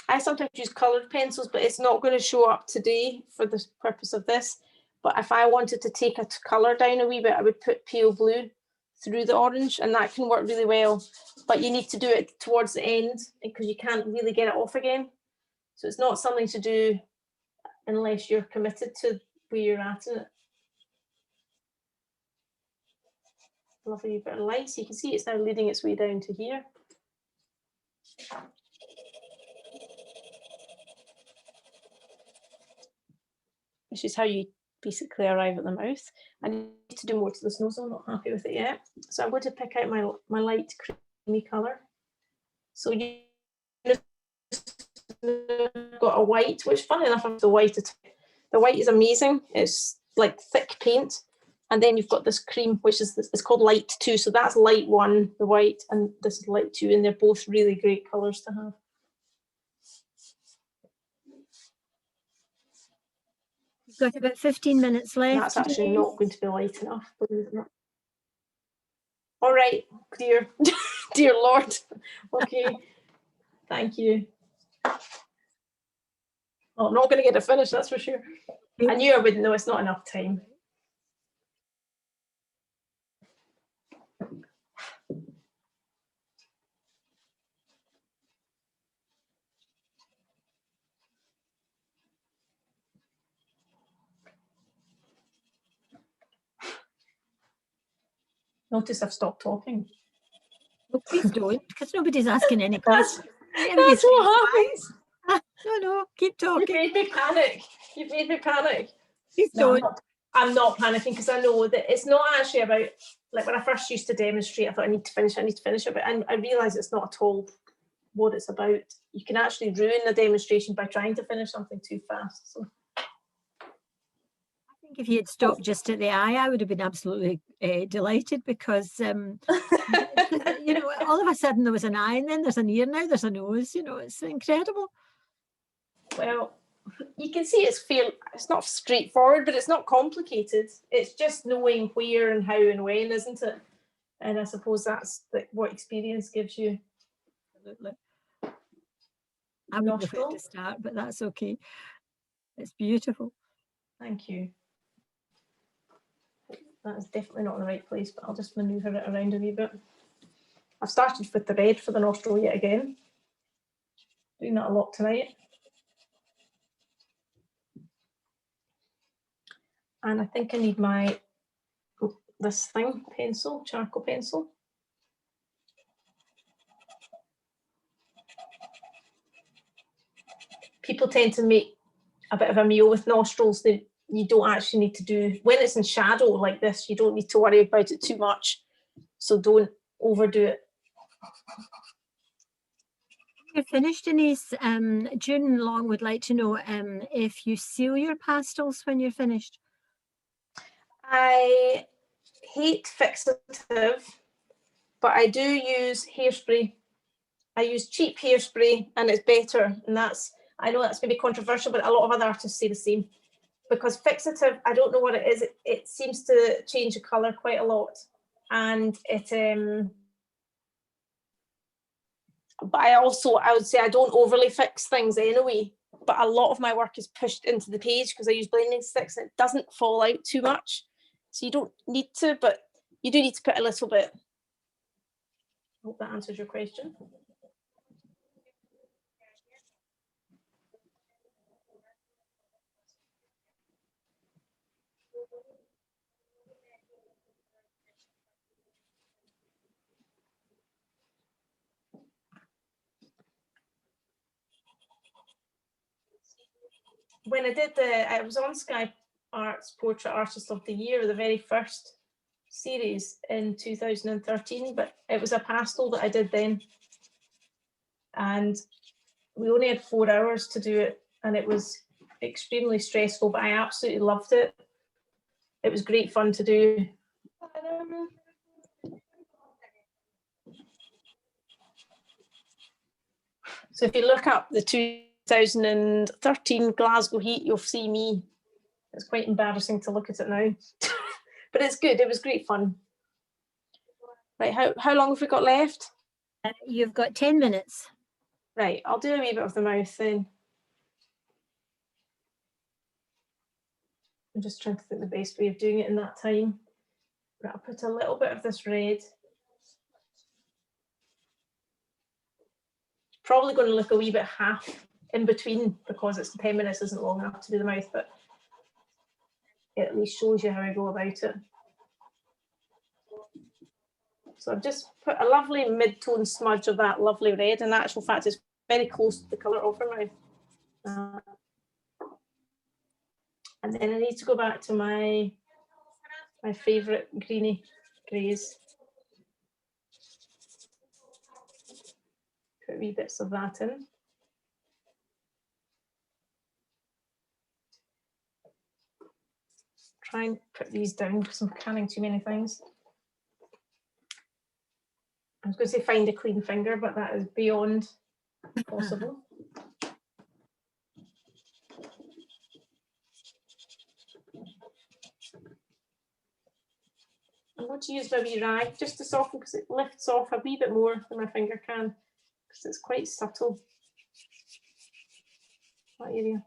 Speaker 1: I sometimes use coloured pencils, but it's not going to show up today for the purpose of this. But if I wanted to take a colour down a wee bit, I would put pale blue through the orange, and that can work really well. But you need to do it towards the end because you can't really get it off again. So it's not something to do unless you're committed to where you're at in it. Lovely bit of light. So you can see it's now leading its way down to here. Which is how you basically arrive at the mouth. I need to do more to this nose. I'm not happy with it yet. So I'm going to pick out my light creamy colour. So you got a white, which funny enough, the white is amazing. It's like thick paint. And then you've got this cream, which is it's called light 2. So that's light 1, the white, and this is light 2, and they're both really great colours to have.
Speaker 2: You've got about 15 minutes left.
Speaker 1: That's actually not going to be light enough, believe it or not. All right, dear, dear Lord. Okay, thank you. Well, I'm not going to get it finished, that's for sure. I knew I wouldn't know, it's not enough time. Notice I've stopped talking.
Speaker 2: Well, please don't, because nobody's asking any questions.
Speaker 1: That's what happens.
Speaker 2: No, keep talking.
Speaker 1: You've made me panic. You've made me panic.
Speaker 2: Please
Speaker 1: No,
Speaker 2: don't.
Speaker 1: I'm not panicking because I know that it's not actually about, like when I first used to demonstrate, I thought I need to finish it, but I realise it's not at all what it's about. You can actually ruin the demonstration by trying to finish something too fast. So.
Speaker 2: I think if you had stopped just at the eye, I would have been absolutely delighted because, you know, all of a sudden there was an eye and then there's an ear, now there's a nose, you know, it's incredible.
Speaker 1: Well, you can see it's not straightforward, but it's not complicated. It's just knowing where and how and when, isn't it? And I suppose that's what experience gives you.
Speaker 2: Absolutely. I wouldn't know where to
Speaker 1: Nostril.
Speaker 2: start, but that's okay. It's beautiful.
Speaker 1: Thank you. That is definitely not in the right place, but I'll just manoeuvre it around a wee bit. I've started with the red for the nostril yet again. Doing that a lot tonight. And I think I need my, this thing, pencil, charcoal pencil. People tend to make a bit of a meal with nostrils that you don't actually need to do. When it's in shadow like this, you don't need to worry about it too much. So don't overdo it.
Speaker 2: You're finished, Denise. June Long would like to know if you seal your pastels when you're finished.
Speaker 1: I hate fixative, but I do use hairspray. I use cheap hairspray and it's better. And that's, I know that's maybe controversial, but a lot of other artists say the same. Because fixative, I don't know what it is. It seems to change the colour quite a lot. And it, but I would say I don't overly fix things anyway. But a lot of my work is pushed into the page because I use blending sticks and it doesn't fall out too much. So you don't need to, but you do need to put a little bit. I hope that answers your question. When I did I was on Sky Arts Portrait Artist of the Year, the very first series in 2013, but it was a pastel that I did then. And we only had 4 hours to do it and it was extremely stressful, but I absolutely loved it. It was great fun to do. So if you look up the 2013 Glasgow Heat, you'll see me. It's quite embarrassing to look at it now, but it's good. It was great fun. Right, how long have we got left?
Speaker 2: You've got 10 minutes.
Speaker 1: Right, I'll do a wee bit of the mouth then. I'm just trying to think the best way of doing it in that time. Right, I'll put a little bit of this red. Probably going to look a wee bit half in between because it's 10 minutes isn't long enough to do the mouth, but it at least shows you how I go about it. So I've just put a lovely mid-tone smudge of that lovely red. In actual fact, it's very close to the colour of her mouth. And then I need to go back to my favourite greeny greys. Put wee bits of that in. Try and put these down because I'm canning too many things. I was going to say find a clean finger, but that is beyond possible. I'm going to use my wee rag just to soften because it lifts off a wee bit more than my finger can because it's quite subtle, that area.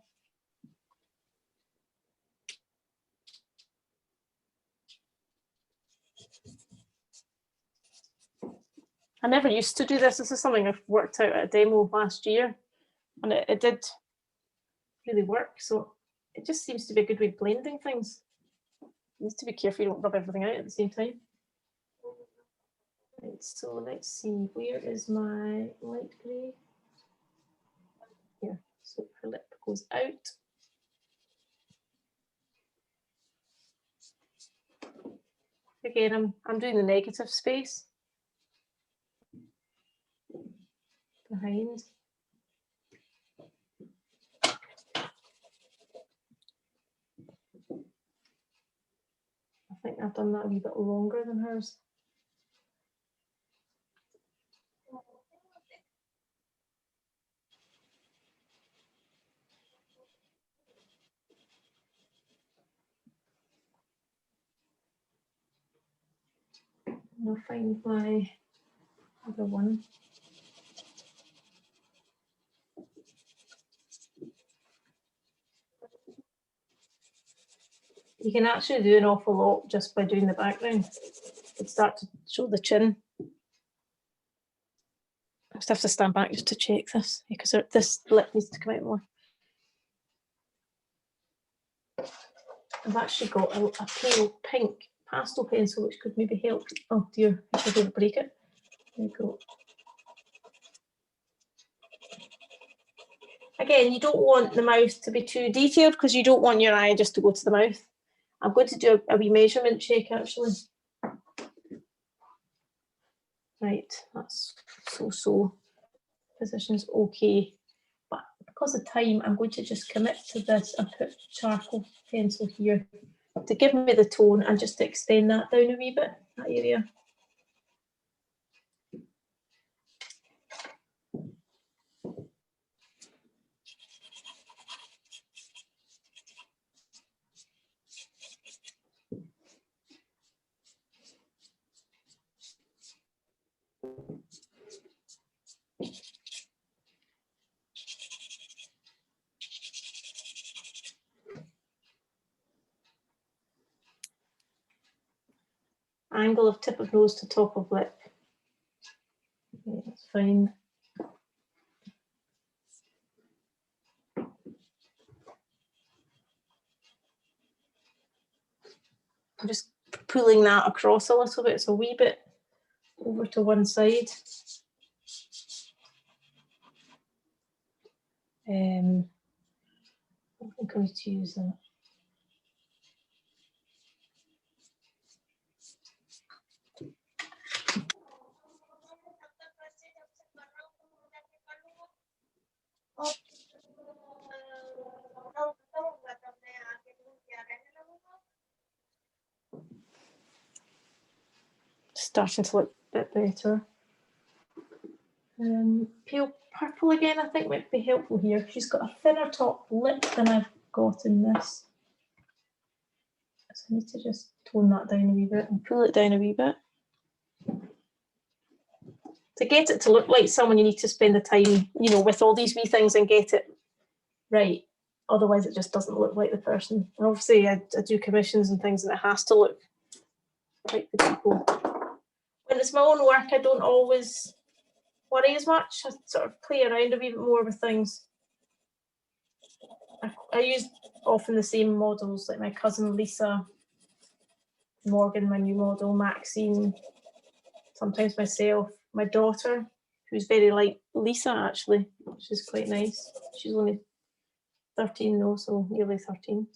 Speaker 1: I never used to do this. This is something I've worked out at a demo last year and it did really work. So it just seems to be a good way of blending things. You need to be careful you don't rub everything out at the same time. Right, so let's see, where is my light grey? Here, so her lip goes out. Again, I'm doing the negative space behind. I think I've done that a wee bit longer than hers. I'll find my other one. You can actually do an awful lot just by doing the background. It'd start to show the chin. I just have to stand back just to check this because this lip needs to come out more. I've actually got a pale pink pastel pencil which could maybe help. Oh dear, I should have break it. There you go. Again, you don't want the mouth to be too detailed because you don't want your eye just to go to the mouth. I'm going to do a wee measurement check actually. Right, that's so. Position's okay. But because of time, I'm going to just commit to this and put charcoal pencil here to give me the tone and just to extend that down a wee bit, that area. Angle of tip of nose to top of lip. Okay, that's fine. I'm just pulling that across a little bit, so a wee bit over to one side. I'm going to use that. Starting to look a bit better. Pale purple again, I think might be helpful here. She's got a thinner top lip than I've got in this. So I need to just tone that down a wee bit and pull it down a wee bit. To get it to look like someone, you need to spend the time, you know, with all these wee things and get it right. Otherwise, it just doesn't look like the person. And obviously, I do commissions and things, and it has to look like the people. When it's my own work, I don't always worry as much. I sort of play around a wee bit more with things. I use often the same models, like my cousin Lisa, Morgan, my new model, Maxine, sometimes myself, my daughter, who's very like Lisa actually. She's quite nice. She's only 13 though, so nearly 13.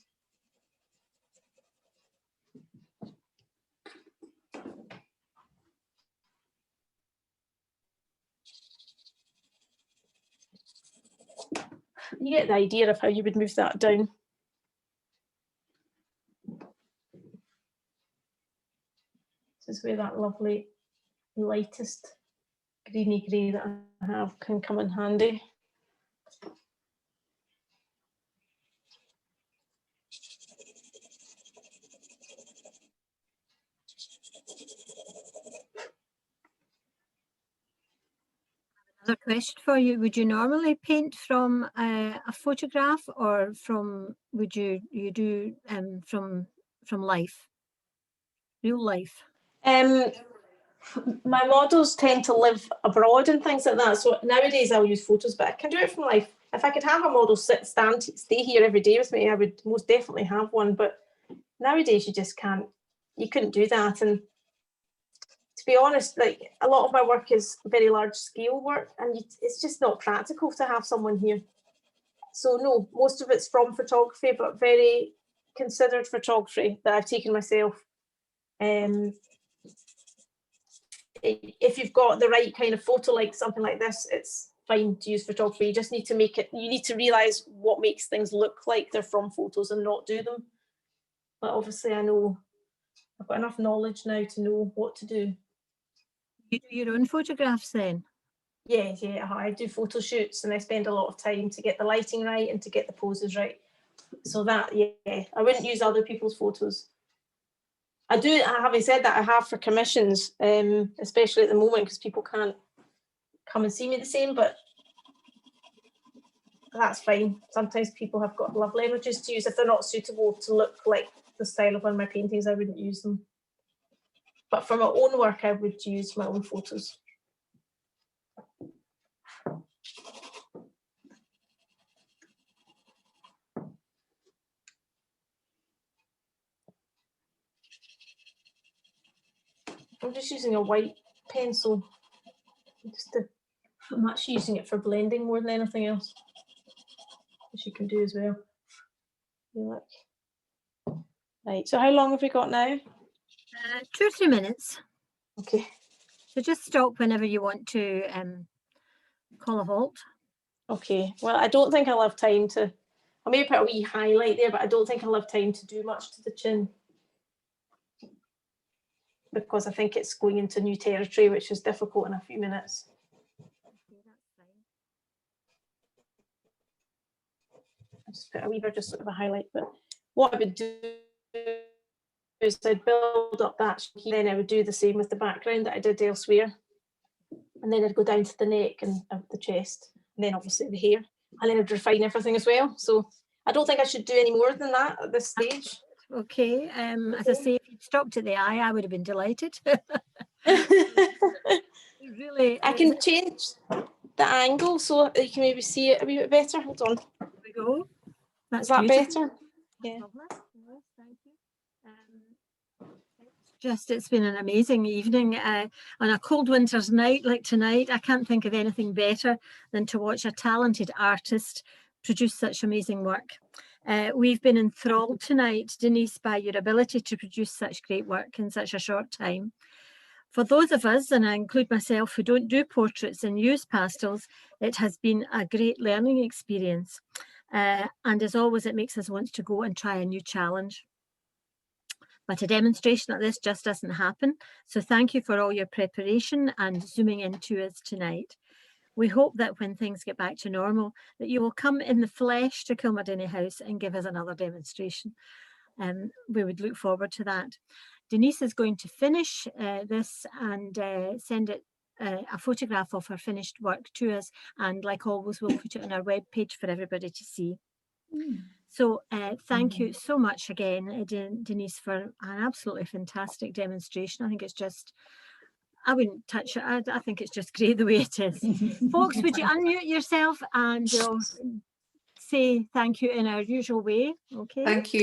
Speaker 1: You get the idea of how you would move that down. This is where that lovely lightest greeny grey that I have can come in handy.
Speaker 2: Another question for you: would you normally paint from a photograph, or would you do from life, real life?
Speaker 1: My models tend to live abroad and things like that, so nowadays I'll use photos, but I can do it from life. If I could have a model stay here every day with me, I would most definitely have one, but nowadays you just can't, you couldn't do that. And to be honest, like a lot of my work is very large scale work, and it's just not practical to have someone here. So no, most of it's from photography, but very considered photography that I've taken myself. If you've got the right kind of photo, like something like this, it's fine to use photography. You just need to make it, you need to realize what makes things look like they're from photos and not do them. But obviously I know I've got enough knowledge now to know what to do.
Speaker 2: You do your own photographs then?
Speaker 1: Yeah, I do photo shoots and I spend a lot of time to get the lighting right and to get the poses right. So that, yeah, I wouldn't use other people's photos. I do, having said that, I have for commissions, especially at the moment because people can't come and see me the same, but that's fine. Sometimes people have got lovely images to use. If they're not suitable to look like the style of one of my paintings, I wouldn't use them. But for my own work, I would use my own photos. I'm just using a white pencil. I'm actually using it for blending more than anything else, which you can do as well. Look. Right, so how long have we got now?
Speaker 2: 2 or 3 minutes.
Speaker 1: Okay.
Speaker 2: So just stop whenever you want to call a halt.
Speaker 1: Okay, well, I don't think I'll have time to, I may put a wee highlight there, but I don't think I'll have time to do much to the chin, because I think it's going into new territory, which is difficult in a few minutes. I'll just put a wee bit, just sort of a highlight, but what I would do is I'd build up that, then I would do the same with the background that I did elsewhere. And then I'd go down to the neck and the chest, and then obviously the hair, and then I'd refine everything as well. So I don't think I should do any more than that at this stage.
Speaker 2: Okay, as I say, if you'd stopped at the eye, I would have been delighted. Really,
Speaker 1: I can change the angle so that you can maybe see it a wee bit better. Hold on.
Speaker 2: There we go. That's
Speaker 1: Is that
Speaker 2: beautiful.
Speaker 1: better? Yeah.
Speaker 2: Yes, thank you. It's been an amazing evening on a cold winter's night like tonight. I can't think of anything better than to watch a talented artist produce such amazing work. We've been enthralled tonight, Denise, by your ability to produce such great work in such a short time. For those of us, and I include myself, who don't do portraits and use pastels, it has been a great learning experience. And as always, it makes us want to go and try a new challenge. But a demonstration like this just doesn't happen. So thank you for all your preparation and zooming into us tonight. We hope that when things get back to normal, that you will come in the flesh to Kilmardinny House and give us another demonstration. We would look forward to that. Denise is going to finish this and send it a photograph of her finished work to us. And like always, we'll put it on our webpage for everybody to see. So thank you so much again, Denise, for an absolutely fantastic demonstration. I think it's just, I wouldn't touch it. I think it's just great the way it is. Folks, would you unmute yourself and say thank you in our usual way? Okay.
Speaker 3: Thank you.